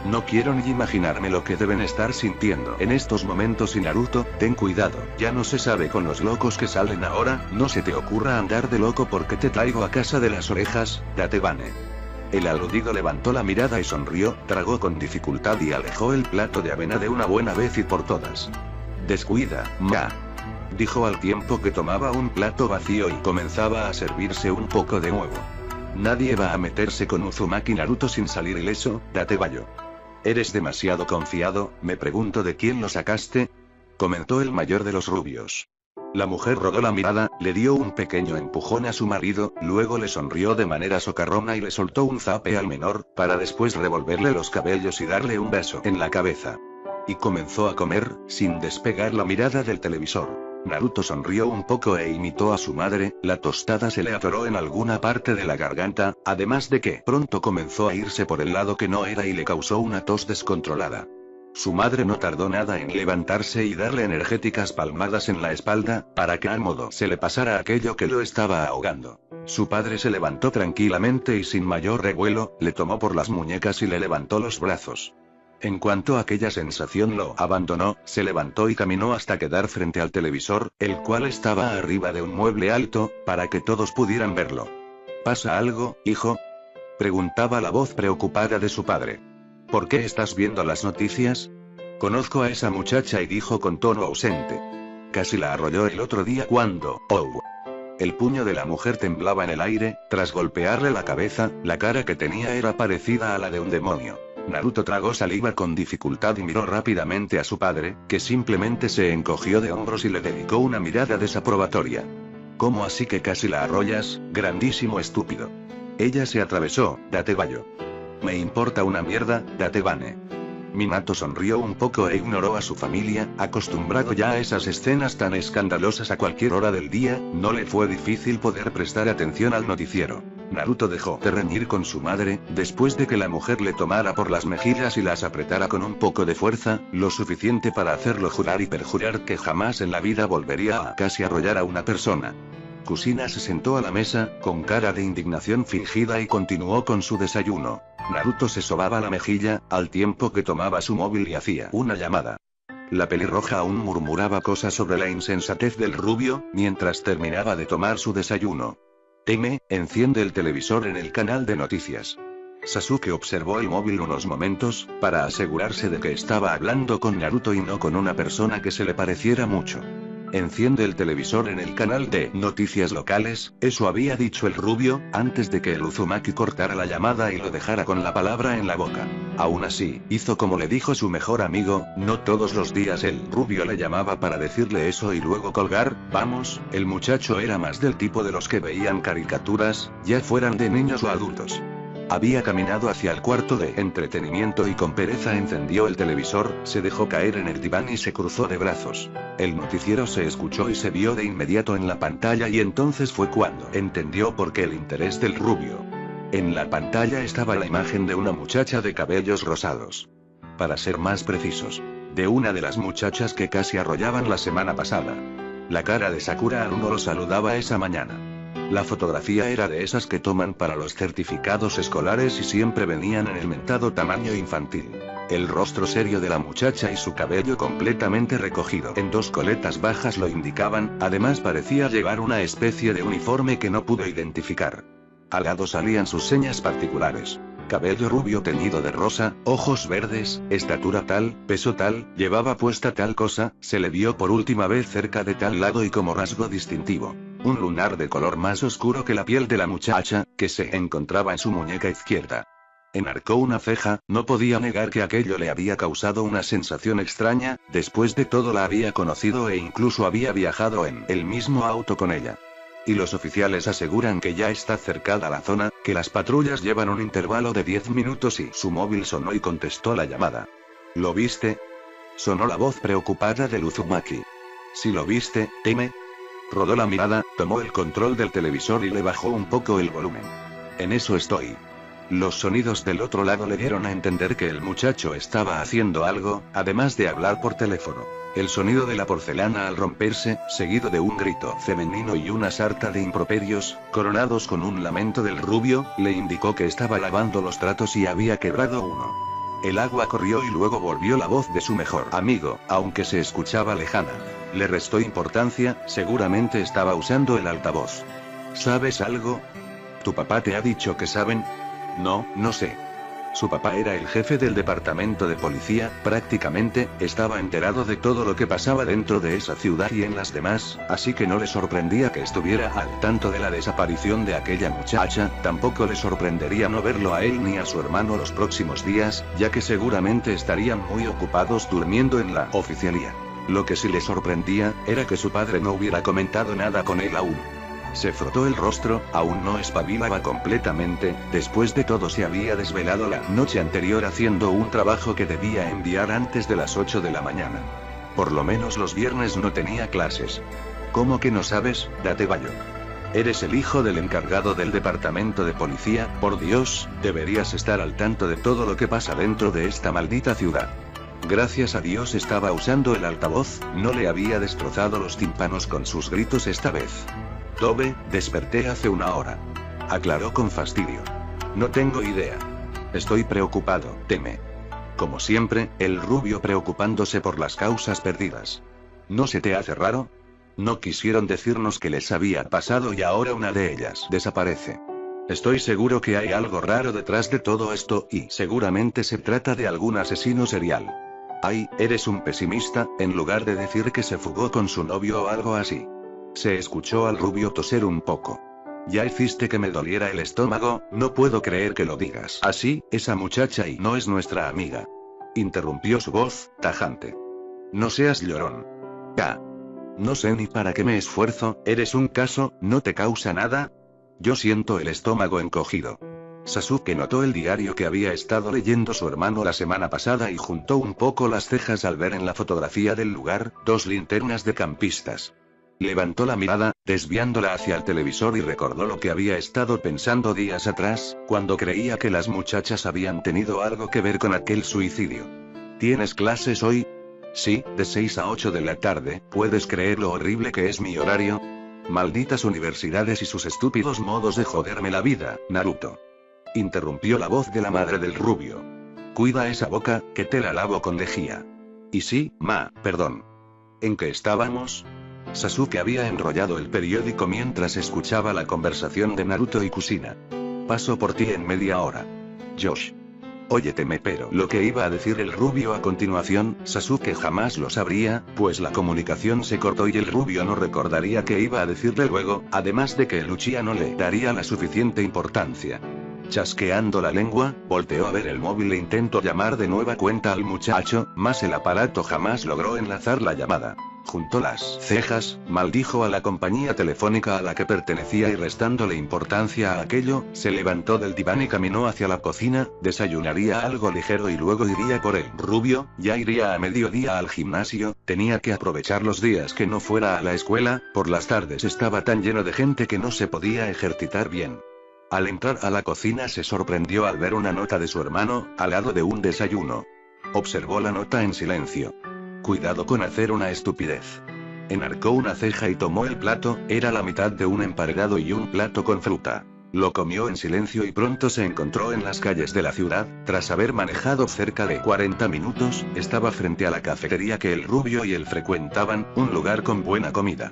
No quiero ni imaginarme lo que deben estar sintiendo en estos momentos y Naruto, ten cuidado, ya no se sabe con los locos que salen ahora, no se te ocurra andar de loco porque te traigo a casa de las orejas, Datebane. El aludido levantó la mirada y sonrió, tragó con dificultad y alejó el plato de avena de una buena vez y por todas. Descuida, ma. Dijo al tiempo que tomaba un plato vacío y comenzaba a servirse un poco de nuevo. Nadie va a meterse con Uzumaki Naruto sin salir ileso, Datebayo. Eres demasiado confiado, me pregunto de quién lo sacaste, comentó el mayor de los rubios. La mujer rodó la mirada, le dio un pequeño empujón a su marido, luego le sonrió de manera socarrona y le soltó un zape al menor, para después revolverle los cabellos y darle un beso en la cabeza. Y comenzó a comer, sin despegar la mirada del televisor. Naruto sonrió un poco e imitó a su madre, la tostada se le atoró en alguna parte de la garganta, además de que pronto comenzó a irse por el lado que no era y le causó una tos descontrolada. Su madre no tardó nada en levantarse y darle energéticas palmadas en la espalda, para que al modo se le pasara aquello que lo estaba ahogando. Su padre se levantó tranquilamente y sin mayor revuelo, le tomó por las muñecas y le levantó los brazos. En cuanto aquella sensación lo abandonó, se levantó y caminó hasta quedar frente al televisor, el cual estaba arriba de un mueble alto, para que todos pudieran verlo. ¿Pasa algo, hijo? Preguntaba la voz preocupada de su padre. ¿Por qué estás viendo las noticias? Conozco a esa muchacha y dijo con tono ausente. Casi la arrolló el otro día cuando, El puño de la mujer temblaba en el aire, tras golpearle la cabeza, la cara que tenía era parecida a la de un demonio. Naruto tragó saliva con dificultad y miró rápidamente a su padre, que simplemente se encogió de hombros y le dedicó una mirada desaprobatoria. ¿Cómo así que casi la arrollas, grandísimo estúpido? Ella se atravesó, Datebayo. Me importa una mierda, Datebane. Minato sonrió un poco e ignoró a su familia, acostumbrado ya a esas escenas tan escandalosas a cualquier hora del día, no le fue difícil poder prestar atención al noticiero. Naruto dejó de reñir con su madre, después de que la mujer le tomara por las mejillas y las apretara con un poco de fuerza, lo suficiente para hacerlo jurar y perjurar que jamás en la vida volvería a casi arrollar a una persona. Kusina se sentó a la mesa, con cara de indignación fingida y continuó con su desayuno. Naruto se sobaba la mejilla, al tiempo que tomaba su móvil y hacía una llamada. La pelirroja aún murmuraba cosas sobre la insensatez del rubio, mientras terminaba de tomar su desayuno. Enciende el televisor en el canal de noticias. Sasuke observó el móvil unos momentos, para asegurarse de que estaba hablando con Naruto y no con una persona que se le pareciera mucho. Enciende el televisor en el canal de noticias locales, eso había dicho el rubio, antes de que el Uzumaki cortara la llamada y lo dejara con la palabra en la boca. Aún así, hizo como le dijo su mejor amigo, no todos los días el rubio le llamaba para decirle eso y luego colgar, vamos, el muchacho era más del tipo de los que veían caricaturas, ya fueran de niños o adultos. Había caminado hacia el cuarto de entretenimiento y con pereza encendió el televisor, se dejó caer en el diván y se cruzó de brazos. El noticiero se escuchó y se vio de inmediato en la pantalla y entonces fue cuando entendió por qué el interés del rubio. En la pantalla estaba la imagen de una muchacha de cabellos rosados. Para ser más precisos, de una de las muchachas que casi arrollaban la semana pasada. La cara de Sakura Haruno lo saludaba esa mañana. La fotografía era de esas que toman para los certificados escolares y siempre venían en el mentado tamaño infantil. El rostro serio de la muchacha y su cabello completamente recogido en dos coletas bajas lo indicaban, además parecía llevar una especie de uniforme que no pudo identificar. Al lado salían sus señas particulares. Cabello rubio teñido de rosa, ojos verdes, estatura tal, peso tal, llevaba puesta tal cosa, se le vio por última vez cerca de tal lado y como rasgo distintivo. Un lunar de color más oscuro que la piel de la muchacha, que se encontraba en su muñeca izquierda. Enarcó una ceja, no podía negar que aquello le había causado una sensación extraña, después de todo la había conocido e incluso había viajado en el mismo auto con ella. Y los oficiales aseguran que ya está cercada la zona, que las patrullas llevan un intervalo de 10 minutos y su móvil sonó y contestó la llamada. ¿Lo viste? Sonó la voz preocupada de Uzumaki. Si lo viste, Teme. Rodó la mirada, tomó el control del televisor y le bajó un poco el volumen. En eso estoy. Los sonidos del otro lado le dieron a entender que el muchacho estaba haciendo algo, además de hablar por teléfono. El sonido de la porcelana al romperse, seguido de un grito femenino y una sarta de improperios, coronados con un lamento del rubio, le indicó que estaba lavando los tratos y había quebrado uno. El agua corrió y luego volvió la voz de su mejor amigo, aunque se escuchaba lejana. Le restó importancia, seguramente estaba usando el altavoz. ¿Sabes algo? ¿Tu papá te ha dicho que saben? No, no sé. Su papá era el jefe del departamento de policía, prácticamente, estaba enterado de todo lo que pasaba dentro de esa ciudad y en las demás, así que no le sorprendía que estuviera al tanto de la desaparición de aquella muchacha, tampoco le sorprendería no verlo a él ni a su hermano los próximos días, ya que seguramente estarían muy ocupados durmiendo en la oficialía. Lo que sí le sorprendía, era que su padre no hubiera comentado nada con él aún. Se frotó el rostro, aún no espabilaba completamente, después de todo se había desvelado la noche anterior haciendo un trabajo que debía enviar antes de las 8 de la mañana. Por lo menos los viernes no tenía clases. ¿Cómo que no sabes, Datebayo? Eres el hijo del encargado del departamento de policía, por Dios, deberías estar al tanto de todo lo que pasa dentro de esta maldita ciudad. Gracias a Dios estaba usando el altavoz, no le había destrozado los tímpanos con sus gritos esta vez. Tobe, desperté hace una hora. Aclaró con fastidio. No tengo idea. Estoy preocupado, Teme. Como siempre, el rubio preocupándose por las causas perdidas. ¿No se te hace raro? No quisieron decirnos qué les había pasado y ahora una de ellas desaparece. Estoy seguro que hay algo raro detrás de todo esto y seguramente se trata de algún asesino serial. Ay, eres un pesimista, en lugar de decir que se fugó con su novio o algo así. Se escuchó al rubio toser un poco. Ya hiciste que me doliera el estómago, no puedo creer que lo digas así, esa muchacha y no es nuestra amiga. Interrumpió su voz, tajante. No seas llorón. Ah. No sé ni para qué me esfuerzo, ¿eres un caso, no te causa nada? Yo siento el estómago encogido. Sasuke notó el diario que había estado leyendo su hermano la semana pasada y juntó un poco las cejas al ver en la fotografía del lugar, 2 linternas de campistas. Levantó la mirada, desviándola hacia el televisor y recordó lo que había estado pensando días atrás, cuando creía que las muchachas habían tenido algo que ver con aquel suicidio. ¿Tienes clases hoy? Sí, de 6 a 8 de la tarde, ¿puedes creer lo horrible que es mi horario? Malditas universidades y sus estúpidos modos de joderme la vida, Naruto. Interrumpió la voz de la madre del rubio. Cuida esa boca, que te la lavo con lejía. Y sí, perdón. ¿En qué estábamos? Sasuke había enrollado el periódico mientras escuchaba la conversación de Naruto y Kusina. Paso por ti en media hora. Josh. Óyeteme, pero lo que iba a decir el rubio a continuación, Sasuke jamás lo sabría, pues la comunicación se cortó y el rubio no recordaría qué iba a decirle luego, además de que el Uchiha no le daría la suficiente importancia. Chasqueando la lengua, volteó a ver el móvil e intentó llamar de nueva cuenta al muchacho, mas el aparato jamás logró enlazar la llamada. Juntó las cejas, maldijo a la compañía telefónica a la que pertenecía y restándole importancia a aquello, se levantó del diván y caminó hacia la cocina, desayunaría algo ligero y luego iría por el rubio, ya iría a mediodía al gimnasio, tenía que aprovechar los días que no fuera a la escuela, por las tardes estaba tan lleno de gente que no se podía ejercitar bien. Al entrar a la cocina se sorprendió al ver una nota de su hermano, al lado de un desayuno. Observó la nota en silencio. Cuidado con hacer una estupidez. Enarcó una ceja y tomó el plato, era la mitad de un emparedado y un plato con fruta. Lo comió en silencio y pronto se encontró en las calles de la ciudad. Tras haber manejado cerca de 40 minutos, estaba frente a la cafetería que el rubio y él frecuentaban, un lugar con buena comida.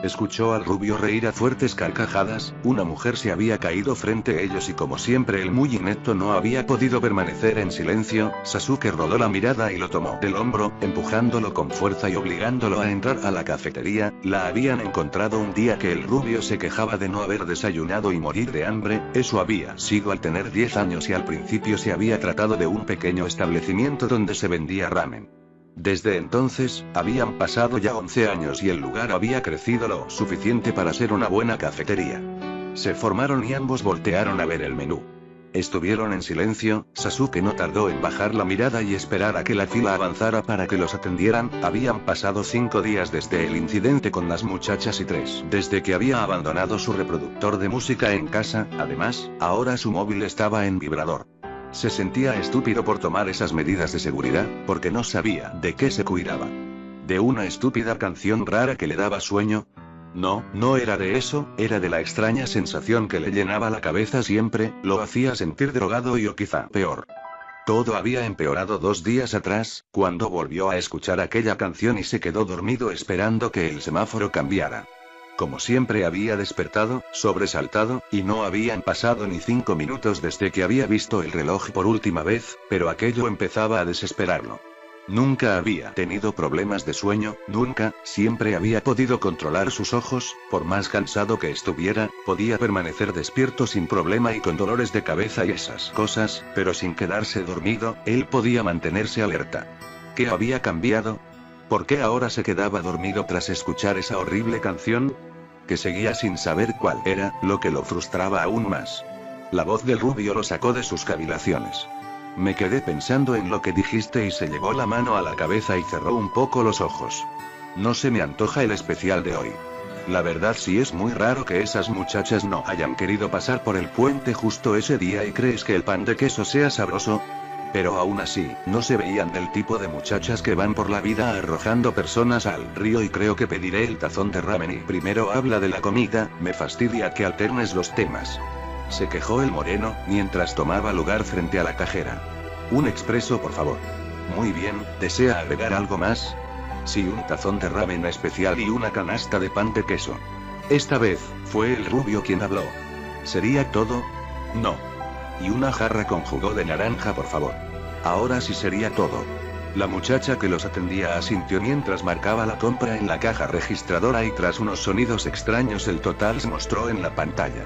Escuchó al rubio reír a fuertes carcajadas, una mujer se había caído frente a ellos y como siempre el muy inepto no había podido permanecer en silencio. Sasuke rodó la mirada y lo tomó del hombro, empujándolo con fuerza y obligándolo a entrar a la cafetería. La habían encontrado un día que el rubio se quejaba de no haber desayunado y morir de hambre, eso había sido al tener 10 años y al principio se había tratado de un pequeño establecimiento donde se vendía ramen. Desde entonces, habían pasado ya 11 años y el lugar había crecido lo suficiente para ser una buena cafetería. Se formaron y ambos voltearon a ver el menú. Estuvieron en silencio. Sasuke no tardó en bajar la mirada y esperar a que la fila avanzara para que los atendieran. Habían pasado 5 días desde el incidente con las muchachas y 3 desde que había abandonado su reproductor de música en casa. Además, ahora su móvil estaba en vibrador. Se sentía estúpido por tomar esas medidas de seguridad, porque no sabía de qué se cuidaba. ¿De una estúpida canción rara que le daba sueño? No, no era de eso, era de la extraña sensación que le llenaba la cabeza siempre, lo hacía sentir drogado y o quizá peor. Todo había empeorado 2 días atrás, cuando volvió a escuchar aquella canción y se quedó dormido esperando que el semáforo cambiara. Como siempre había despertado, sobresaltado, y no habían pasado ni 5 minutos desde que había visto el reloj por última vez, pero aquello empezaba a desesperarlo. Nunca había tenido problemas de sueño, nunca, siempre había podido controlar sus ojos, por más cansado que estuviera, podía permanecer despierto sin problema y con dolores de cabeza y esas cosas, pero sin quedarse dormido, él podía mantenerse alerta. ¿Qué había cambiado? ¿Por qué ahora se quedaba dormido tras escuchar esa horrible canción? Que seguía sin saber cuál era, lo que lo frustraba aún más. La voz del rubio lo sacó de sus cavilaciones. Me quedé pensando en lo que dijiste y se llevó la mano a la cabeza y cerró un poco los ojos. No se me antoja el especial de hoy. La verdad sí es muy raro que esas muchachas no hayan querido pasar por el puente justo ese día y crees que el pan de queso sea sabroso. Pero aún así, no se veían del tipo de muchachas que van por la vida arrojando personas al río y creo que pediré el tazón de ramen y primero habla de la comida, me fastidia que alternes los temas. Se quejó el moreno, mientras tomaba lugar frente a la cajera. Un expreso por favor. Muy bien, ¿desea agregar algo más? Sí, un tazón de ramen especial y una canasta de pan de queso. Esta vez, fue el rubio quien habló. ¿Sería todo? No. Y una jarra con jugo de naranja por favor. Ahora sí sería todo. La muchacha que los atendía asintió mientras marcaba la compra en la caja registradora y tras unos sonidos extraños el total se mostró en la pantalla.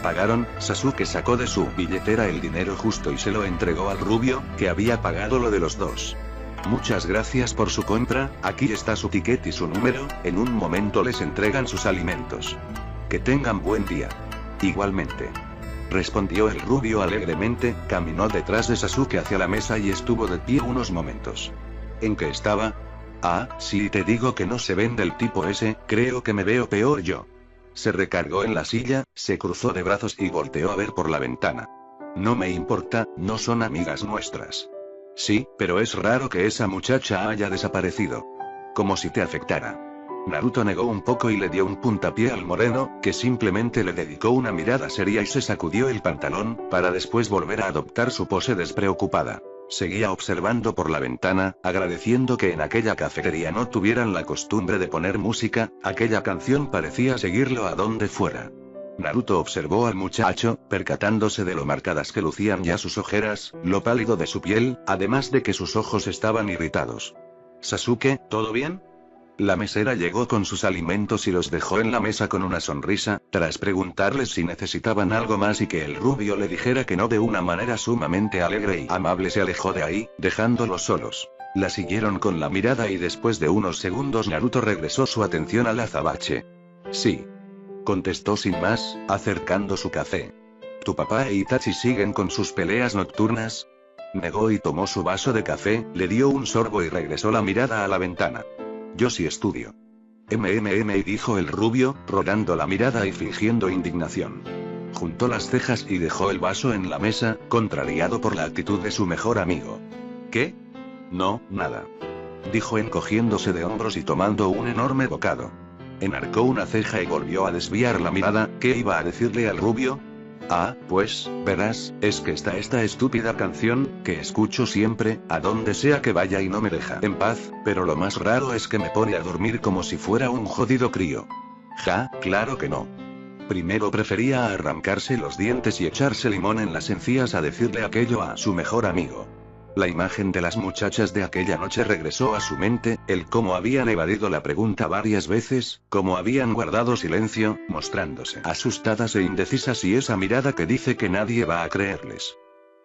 Pagaron. Sasuke sacó de su billetera el dinero justo y se lo entregó al rubio, que había pagado lo de los dos. Muchas gracias por su compra, aquí está su ticket y su número, en un momento les entregan sus alimentos. Que tengan buen día. Igualmente. Respondió el rubio alegremente, caminó detrás de Sasuke hacia la mesa y estuvo de pie unos momentos. ¿En qué estaba? Ah, si te digo que no se vende el tipo ese, creo que me veo peor yo. Se recargó en la silla, se cruzó de brazos y volteó a ver por la ventana. No me importa, no son amigas nuestras. Sí, pero es raro que esa muchacha haya desaparecido. Como si te afectara. Naruto negó un poco y le dio un puntapié al moreno, que simplemente le dedicó una mirada seria y se sacudió el pantalón, para después volver a adoptar su pose despreocupada. Seguía observando por la ventana, agradeciendo que en aquella cafetería no tuvieran la costumbre de poner música, aquella canción parecía seguirlo a donde fuera. Naruto observó al muchacho, percatándose de lo marcadas que lucían ya sus ojeras, lo pálido de su piel, además de que sus ojos estaban irritados. Sasuke, ¿todo bien? La mesera llegó con sus alimentos y los dejó en la mesa con una sonrisa, tras preguntarles si necesitaban algo más y que el rubio le dijera que no de una manera sumamente alegre y amable se alejó de ahí, dejándolos solos. La siguieron con la mirada y después de unos segundos Naruto regresó su atención al azabache. Sí. Contestó sin más, acercando su café. ¿Tu papá e Itachi siguen con sus peleas nocturnas? Negó y tomó su vaso de café, le dio un sorbo y regresó la mirada a la ventana. Yo sí estudio. Dijo el rubio, rodando la mirada y fingiendo indignación. Juntó las cejas y dejó el vaso en la mesa, contrariado por la actitud de su mejor amigo. ¿Qué? No, nada. Dijo encogiéndose de hombros y tomando un enorme bocado. Enarcó una ceja y volvió a desviar la mirada. ¿Qué iba a decirle al rubio? Ah, pues, verás, es que está esta estúpida canción, que escucho siempre, a donde sea que vaya y no me deja en paz, pero lo más raro es que me pone a dormir como si fuera un jodido crío. Ja, claro que no. Primero prefería arrancarse los dientes y echarse limón en las encías a decirle aquello a su mejor amigo. La imagen de las muchachas de aquella noche regresó a su mente, el cómo habían evadido la pregunta varias veces, cómo habían guardado silencio, mostrándose asustadas e indecisas y esa mirada que dice que nadie va a creerles.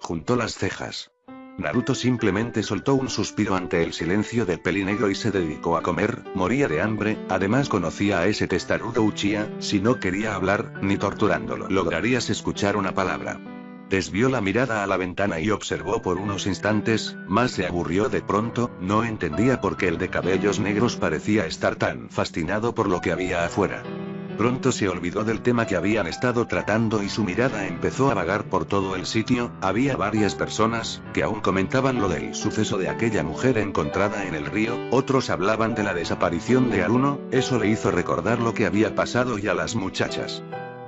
Juntó las cejas. Naruto simplemente soltó un suspiro ante el silencio del pelinegro y se dedicó a comer, moría de hambre, además conocía a ese testarudo Uchiha, si no quería hablar, ni torturándolo lograrías escuchar una palabra. Desvió la mirada a la ventana y observó por unos instantes, más se aburrió de pronto, no entendía por qué el de cabellos negros parecía estar tan fascinado por lo que había afuera. Pronto se olvidó del tema que habían estado tratando y su mirada empezó a vagar por todo el sitio. Había varias personas que aún comentaban lo del suceso de aquella mujer encontrada en el río, otros hablaban de la desaparición de Aruno, eso le hizo recordar lo que había pasado y a las muchachas.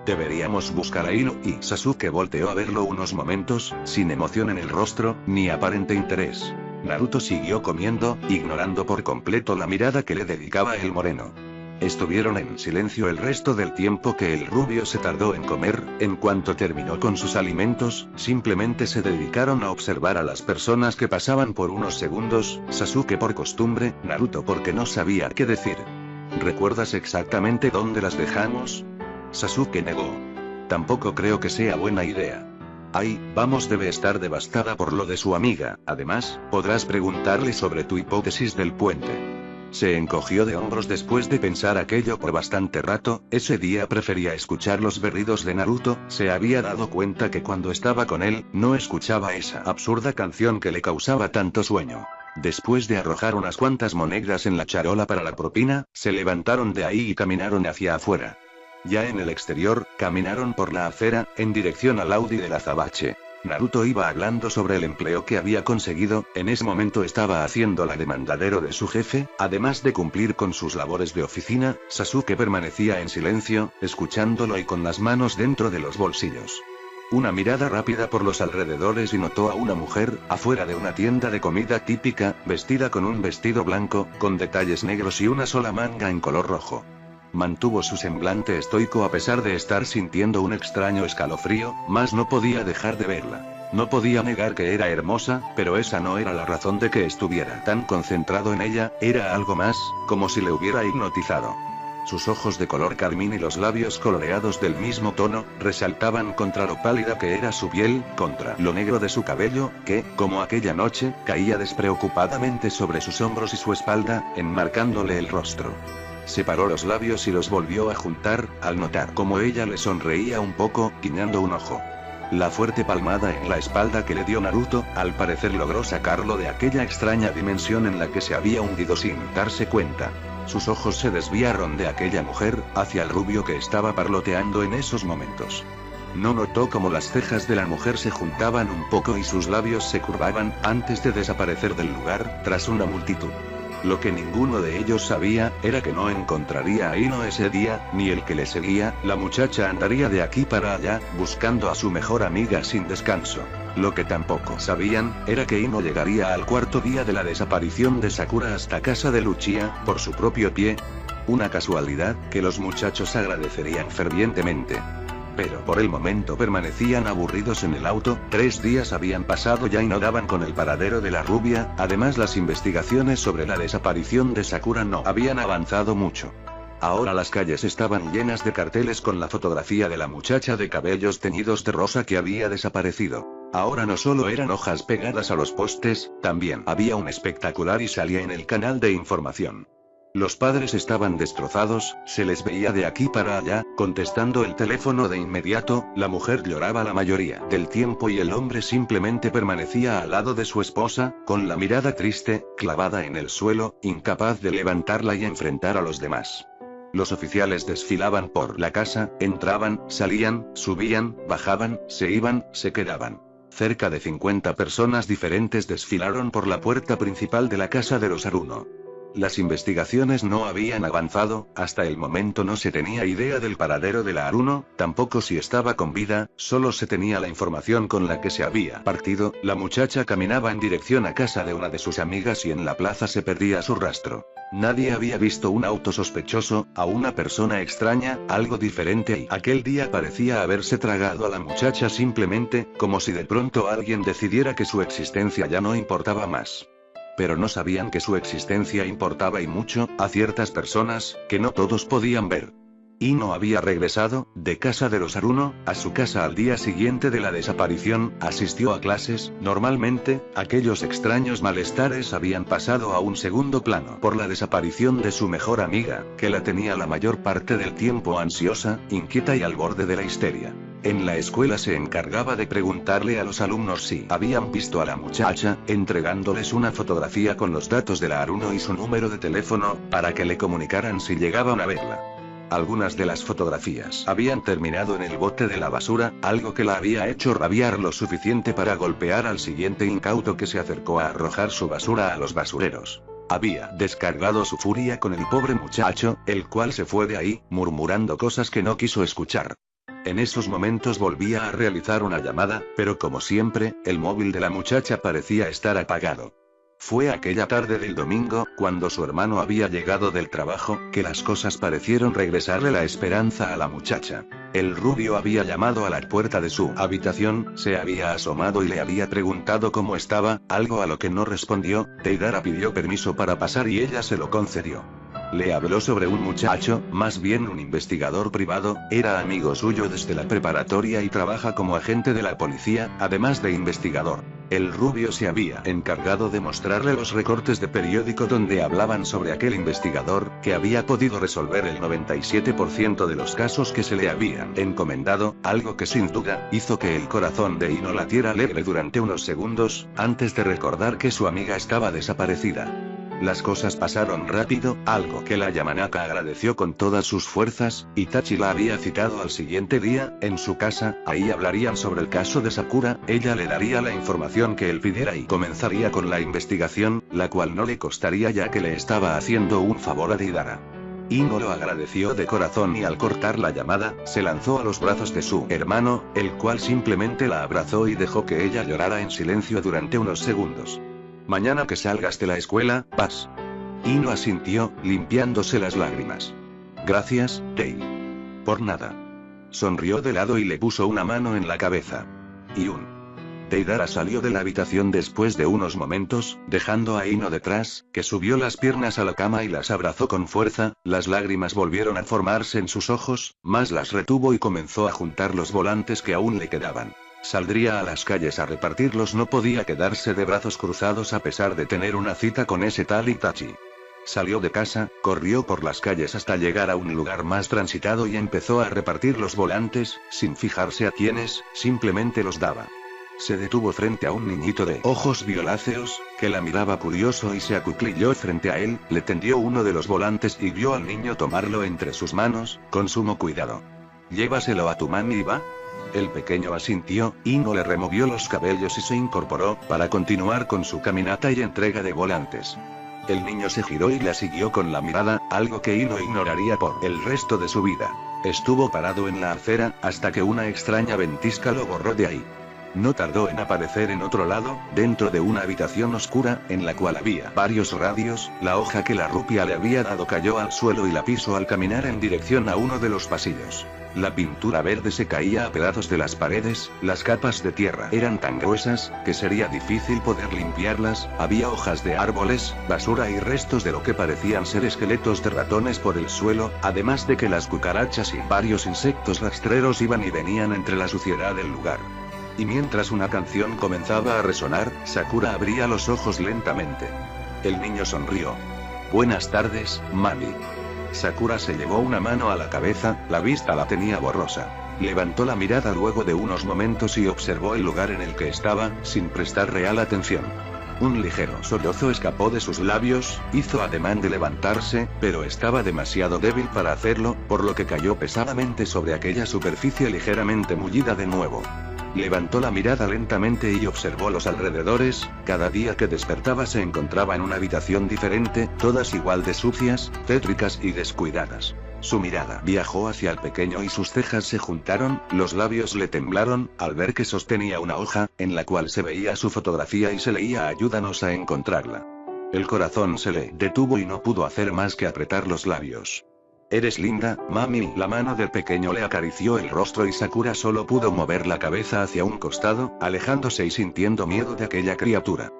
Deberíamos buscar a Ino, y Sasuke volteó a verlo unos momentos, sin emoción en el rostro, ni aparente interés. Naruto siguió comiendo, ignorando por completo la mirada que le dedicaba el moreno. Estuvieron en silencio el resto del tiempo que el rubio se tardó en comer. En cuanto terminó con sus alimentos, simplemente se dedicaron a observar a las personas que pasaban por unos segundos, Sasuke por costumbre, Naruto porque no sabía qué decir. ¿Recuerdas exactamente dónde las dejamos? Sasuke negó. Tampoco creo que sea buena idea. Ay, vamos, debe estar devastada por lo de su amiga. Además, podrás preguntarle sobre tu hipótesis del puente. Se encogió de hombros después de pensar aquello por bastante rato. Ese día prefería escuchar los berridos de Naruto, se había dado cuenta que cuando estaba con él, no escuchaba esa absurda canción que le causaba tanto sueño. Después de arrojar unas cuantas monedas en la charola para la propina, se levantaron de ahí y caminaron hacia afuera. Ya en el exterior, caminaron por la acera, en dirección al Audi del azabache. Naruto iba hablando sobre el empleo que había conseguido, en ese momento estaba haciendo la de mandadero de su jefe, además de cumplir con sus labores de oficina. Sasuke permanecía en silencio, escuchándolo y con las manos dentro de los bolsillos. Una mirada rápida por los alrededores y notó a una mujer, afuera de una tienda de comida típica, vestida con un vestido blanco, con detalles negros y una sola manga en color rojo. Mantuvo su semblante estoico a pesar de estar sintiendo un extraño escalofrío, mas no podía dejar de verla. No podía negar que era hermosa, pero esa no era la razón de que estuviera tan concentrado en ella, era algo más, como si le hubiera hipnotizado. Sus ojos de color carmín y los labios coloreados del mismo tono, resaltaban contra lo pálida que era su piel, contra lo negro de su cabello, que, como aquella noche, caía despreocupadamente sobre sus hombros y su espalda, enmarcándole el rostro. Separó los labios y los volvió a juntar, al notar cómo ella le sonreía un poco, guiñando un ojo. La fuerte palmada en la espalda que le dio Naruto, al parecer logró sacarlo de aquella extraña dimensión en la que se había hundido sin darse cuenta. Sus ojos se desviaron de aquella mujer, hacia el rubio que estaba parloteando en esos momentos. No notó cómo las cejas de la mujer se juntaban un poco y sus labios se curvaban, antes de desaparecer del lugar, tras una multitud. Lo que ninguno de ellos sabía, era que no encontraría a Ino ese día, ni el que le seguía. La muchacha andaría de aquí para allá, buscando a su mejor amiga sin descanso. Lo que tampoco sabían, era que Ino llegaría al cuarto día de la desaparición de Sakura hasta casa de Uchiha, por su propio pie. Una casualidad, que los muchachos agradecerían fervientemente. Pero por el momento permanecían aburridos en el auto. 3 días habían pasado ya y no daban con el paradero de la rubia, además las investigaciones sobre la desaparición de Sakura no habían avanzado mucho. Ahora las calles estaban llenas de carteles con la fotografía de la muchacha de cabellos teñidos de rosa que había desaparecido. Ahora no solo eran hojas pegadas a los postes, también había un espectacular y salía en el canal de información. Los padres estaban destrozados, se les veía de aquí para allá, contestando el teléfono de inmediato. La mujer lloraba la mayoría del tiempo y el hombre simplemente permanecía al lado de su esposa, con la mirada triste, clavada en el suelo, incapaz de levantarla y enfrentar a los demás. Los oficiales desfilaban por la casa, entraban, salían, subían, bajaban, se iban, se quedaban. Cerca de 50 personas diferentes desfilaron por la puerta principal de la casa de los Aruno. Las investigaciones no habían avanzado, hasta el momento no se tenía idea del paradero de la Aruno, tampoco si estaba con vida, solo se tenía la información con la que se había partido. La muchacha caminaba en dirección a casa de una de sus amigas y en la plaza se perdía su rastro. Nadie había visto un auto sospechoso, a una persona extraña, algo diferente y aquel día parecía haberse tragado a la muchacha simplemente, como si de pronto alguien decidiera que su existencia ya no importaba más. Pero no sabían que su existencia importaba y mucho, a ciertas personas, que no todos podían ver. Ino había regresado, de casa de los Aruno, a su casa al día siguiente de la desaparición, asistió a clases, normalmente, aquellos extraños malestares habían pasado a un segundo plano por la desaparición de su mejor amiga, que la tenía la mayor parte del tiempo ansiosa, inquieta y al borde de la histeria. En la escuela se encargaba de preguntarle a los alumnos si habían visto a la muchacha, entregándoles una fotografía con los datos de la Aruno y su número de teléfono, para que le comunicaran si llegaban a verla. Algunas de las fotografías habían terminado en el bote de la basura, algo que la había hecho rabiar lo suficiente para golpear al siguiente incauto que se acercó a arrojar su basura a los basureros. Había descargado su furia con el pobre muchacho, el cual se fue de ahí, murmurando cosas que no quiso escuchar. En esos momentos volvía a realizar una llamada, pero como siempre, el móvil de la muchacha parecía estar apagado. Fue aquella tarde del domingo, cuando su hermano había llegado del trabajo, que las cosas parecieron regresarle la esperanza a la muchacha. El rubio había llamado a la puerta de su habitación, se había asomado y le había preguntado cómo estaba, algo a lo que no respondió. Deidara pidió permiso para pasar y ella se lo concedió. Le habló sobre un muchacho, más bien un investigador privado, era amigo suyo desde la preparatoria y trabaja como agente de la policía, además de investigador. El rubio se había encargado de mostrarle los recortes de periódico donde hablaban sobre aquel investigador, que había podido resolver el 97% de los casos que se le habían encomendado, algo que sin duda, hizo que el corazón de Ino latiera alegre durante unos segundos, antes de recordar que su amiga estaba desaparecida. Las cosas pasaron rápido, algo que la Yamanaka agradeció con todas sus fuerzas. Itachi la había citado al siguiente día, en su casa, ahí hablarían sobre el caso de Sakura, ella le daría la información que él pidiera y comenzaría con la investigación, la cual no le costaría ya que le estaba haciendo un favor a Deidara. Ino lo agradeció de corazón y al cortar la llamada, se lanzó a los brazos de su hermano, el cual simplemente la abrazó y dejó que ella llorara en silencio durante unos segundos. Mañana que salgas de la escuela, vas. Ino asintió, limpiándose las lágrimas. Gracias, Tei. Por nada. Sonrió de lado y le puso una mano en la cabeza. Deidara salió de la habitación después de unos momentos, dejando a Ino detrás, que subió las piernas a la cama y las abrazó con fuerza. Las lágrimas volvieron a formarse en sus ojos, más las retuvo y comenzó a juntar los volantes que aún le quedaban. Saldría a las calles a repartirlos, no podía quedarse de brazos cruzados a pesar de tener una cita con ese tal Itachi. Salió de casa, corrió por las calles hasta llegar a un lugar más transitado y empezó a repartir los volantes, sin fijarse a quiénes, simplemente los daba. Se detuvo frente a un niñito de ojos violáceos, que la miraba curioso y se acuclilló frente a él, le tendió uno de los volantes y vio al niño tomarlo entre sus manos, con sumo cuidado. «Llévaselo a tu mami y va». El pequeño asintió, Ino le removió los cabellos y se incorporó, para continuar con su caminata y entrega de volantes. El niño se giró y la siguió con la mirada, algo que Ino ignoraría por el resto de su vida. Estuvo parado en la acera, hasta que una extraña ventisca lo borró de ahí. No tardó en aparecer en otro lado, dentro de una habitación oscura, en la cual había varios radios. La hoja que la rupia le había dado cayó al suelo y la pisó al caminar en dirección a uno de los pasillos. La pintura verde se caía a pedazos de las paredes, las capas de tierra eran tan gruesas, que sería difícil poder limpiarlas. Había hojas de árboles, basura y restos de lo que parecían ser esqueletos de ratones por el suelo, además de que las cucarachas y varios insectos rastreros iban y venían entre la suciedad del lugar. Y mientras una canción comenzaba a resonar, Sakura abría los ojos lentamente. El niño sonrió. «Buenas tardes, mami». Sakura se llevó una mano a la cabeza, la vista la tenía borrosa. Levantó la mirada luego de unos momentos y observó el lugar en el que estaba, sin prestar real atención. Un ligero sollozo escapó de sus labios, hizo ademán de levantarse, pero estaba demasiado débil para hacerlo, por lo que cayó pesadamente sobre aquella superficie ligeramente mullida de nuevo. Levantó la mirada lentamente y observó los alrededores. Cada día que despertaba se encontraba en una habitación diferente, todas igual de sucias, tétricas y descuidadas. Su mirada viajó hacia el pequeño y sus cejas se juntaron, los labios le temblaron, al ver que sostenía una hoja, en la cual se veía su fotografía y se leía "Ayúdanos a encontrarla". El corazón se le detuvo y no pudo hacer más que apretar los labios. «Eres linda, mami». La mano del pequeño le acarició el rostro y Sakura solo pudo mover la cabeza hacia un costado, alejándose y sintiendo miedo de aquella criatura.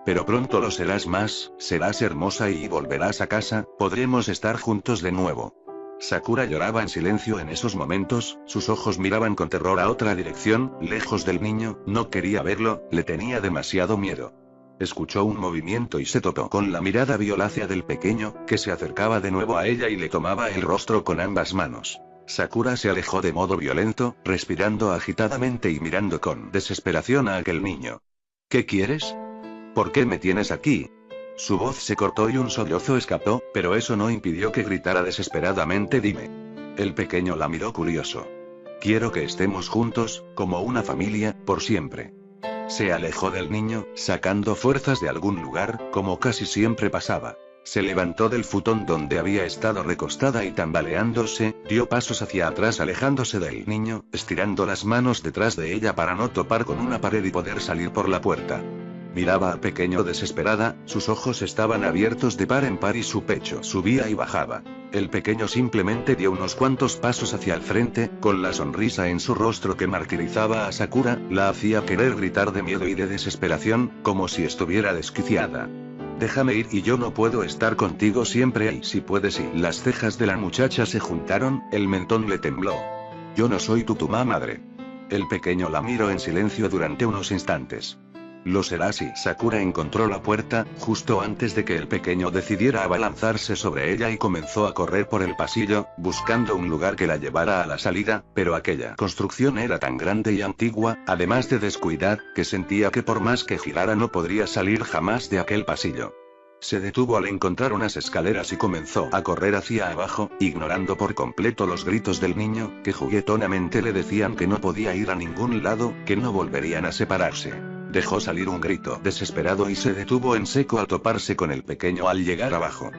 «Pero pronto lo serás más, serás hermosa y volverás a casa, podremos estar juntos de nuevo». Sakura lloraba en silencio en esos momentos, sus ojos miraban con terror a otra dirección, lejos del niño, no quería verlo, le tenía demasiado miedo. Escuchó un movimiento y se topó con la mirada violácea del pequeño, que se acercaba de nuevo a ella y le tomaba el rostro con ambas manos. Sakura se alejó de modo violento, respirando agitadamente y mirando con desesperación a aquel niño. «¿Qué quieres? ¿Por qué me tienes aquí?». Su voz se cortó y un sollozo escapó, pero eso no impidió que gritara desesperadamente: «Dime». El pequeño la miró curioso. «Quiero que estemos juntos, como una familia, por siempre». Se alejó del niño, sacando fuerzas de algún lugar, como casi siempre pasaba. Se levantó del futón donde había estado recostada y tambaleándose, dio pasos hacia atrás alejándose del niño, estirando las manos detrás de ella para no topar con una pared y poder salir por la puerta. Miraba al pequeño desesperada, sus ojos estaban abiertos de par en par y su pecho subía y bajaba. El pequeño simplemente dio unos cuantos pasos hacia el frente, con la sonrisa en su rostro que martirizaba a Sakura, la hacía querer gritar de miedo y de desesperación, como si estuviera desquiciada. «Déjame ir y yo no puedo estar contigo siempre y si puedes». Y las cejas de la muchacha se juntaron, el mentón le tembló. «Yo no soy tu madre». El pequeño la miró en silencio durante unos instantes. «Lo será si». Sakura encontró la puerta, justo antes de que el pequeño decidiera abalanzarse sobre ella y comenzó a correr por el pasillo, buscando un lugar que la llevara a la salida, pero aquella construcción era tan grande y antigua, además de descuidada, que sentía que por más que girara no podría salir jamás de aquel pasillo. Se detuvo al encontrar unas escaleras y comenzó a correr hacia abajo, ignorando por completo los gritos del niño, que juguetonamente le decían que no podía ir a ningún lado, que no volverían a separarse. Dejó salir un grito desesperado y se detuvo en seco al toparse con el pequeño al llegar abajo.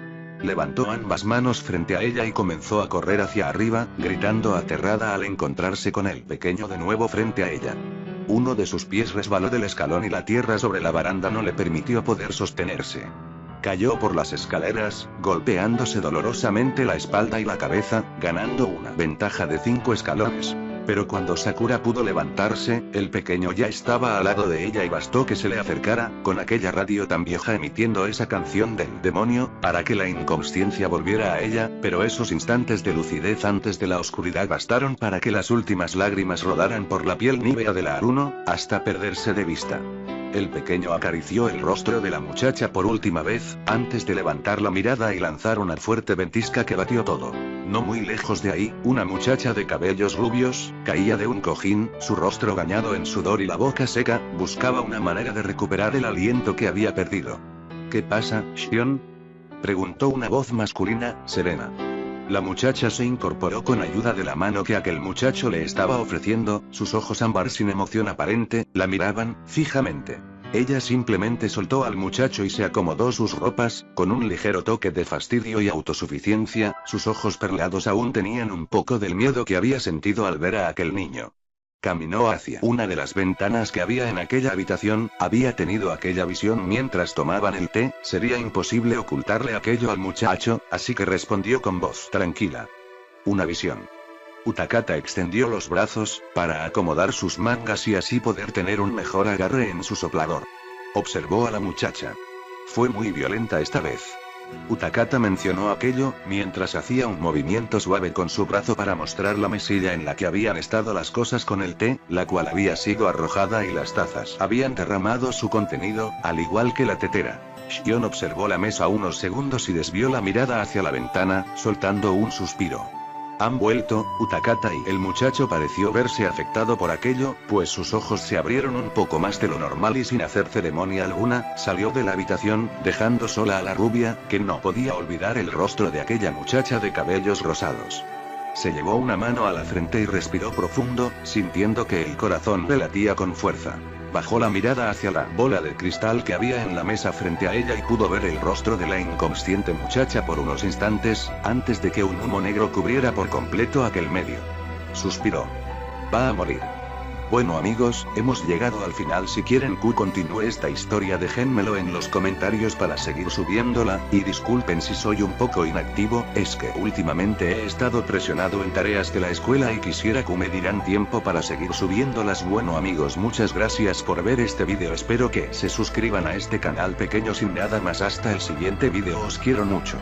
Levantó ambas manos frente a ella y comenzó a correr hacia arriba, gritando aterrada al encontrarse con el pequeño de nuevo frente a ella. Uno de sus pies resbaló del escalón y la tierra sobre la baranda no le permitió poder sostenerse. Cayó por las escaleras, golpeándose dolorosamente la espalda y la cabeza, ganando una ventaja de 5 escalones. Pero cuando Sakura pudo levantarse, el pequeño ya estaba al lado de ella y bastó que se le acercara, con aquella radio tan vieja emitiendo esa canción del demonio, para que la inconsciencia volviera a ella, pero esos instantes de lucidez antes de la oscuridad bastaron para que las últimas lágrimas rodaran por la piel nívea de la Aruno, hasta perderse de vista. El pequeño acarició el rostro de la muchacha por última vez, antes de levantar la mirada y lanzar una fuerte ventisca que batió todo. No muy lejos de ahí, una muchacha de cabellos rubios, caía de un cojín, su rostro bañado en sudor y la boca seca, buscaba una manera de recuperar el aliento que había perdido. «¿Qué pasa, Shion?», preguntó una voz masculina, serena. La muchacha se incorporó con ayuda de la mano que aquel muchacho le estaba ofreciendo, sus ojos ámbar sin emoción aparente, la miraban, fijamente. Ella simplemente soltó al muchacho y se acomodó sus ropas, con un ligero toque de fastidio y autosuficiencia, sus ojos perlados aún tenían un poco del miedo que había sentido al ver a aquel niño. Caminó hacia una de las ventanas que había en aquella habitación, había tenido aquella visión mientras tomaban el té, sería imposible ocultarle aquello al muchacho, así que respondió con voz tranquila. «Una visión». Utakata extendió los brazos, para acomodar sus mangas y así poder tener un mejor agarre en su soplador. Observó a la muchacha. Fue muy violenta esta vez. Utakata mencionó aquello, mientras hacía un movimiento suave con su brazo para mostrar la mesilla en la que habían estado las cosas con el té, la cual había sido arrojada y las tazas habían derramado su contenido, al igual que la tetera. Shion observó la mesa unos segundos y desvió la mirada hacia la ventana, soltando un suspiro. Han vuelto, Utakata y el muchacho pareció verse afectado por aquello, pues sus ojos se abrieron un poco más de lo normal y sin hacer ceremonia alguna, salió de la habitación, dejando sola a la rubia, que no podía olvidar el rostro de aquella muchacha de cabellos rosados. Se llevó una mano a la frente y respiró profundo, sintiendo que el corazón le latía con fuerza. Bajó la mirada hacia la bola de cristal que había en la mesa frente a ella y pudo ver el rostro de la inconsciente muchacha por unos instantes, antes de que un humo negro cubriera por completo aquel medio. Suspiró. Va a morir. Bueno amigos, hemos llegado al final. Si quieren que continúe esta historia déjenmelo en los comentarios para seguir subiéndola, y disculpen si soy un poco inactivo, es que últimamente he estado presionado en tareas de la escuela y quisiera que me dieran tiempo para seguir subiéndolas. Bueno amigos, muchas gracias por ver este vídeo, espero que se suscriban a este canal pequeño sin nada más, hasta el siguiente vídeo, os quiero mucho.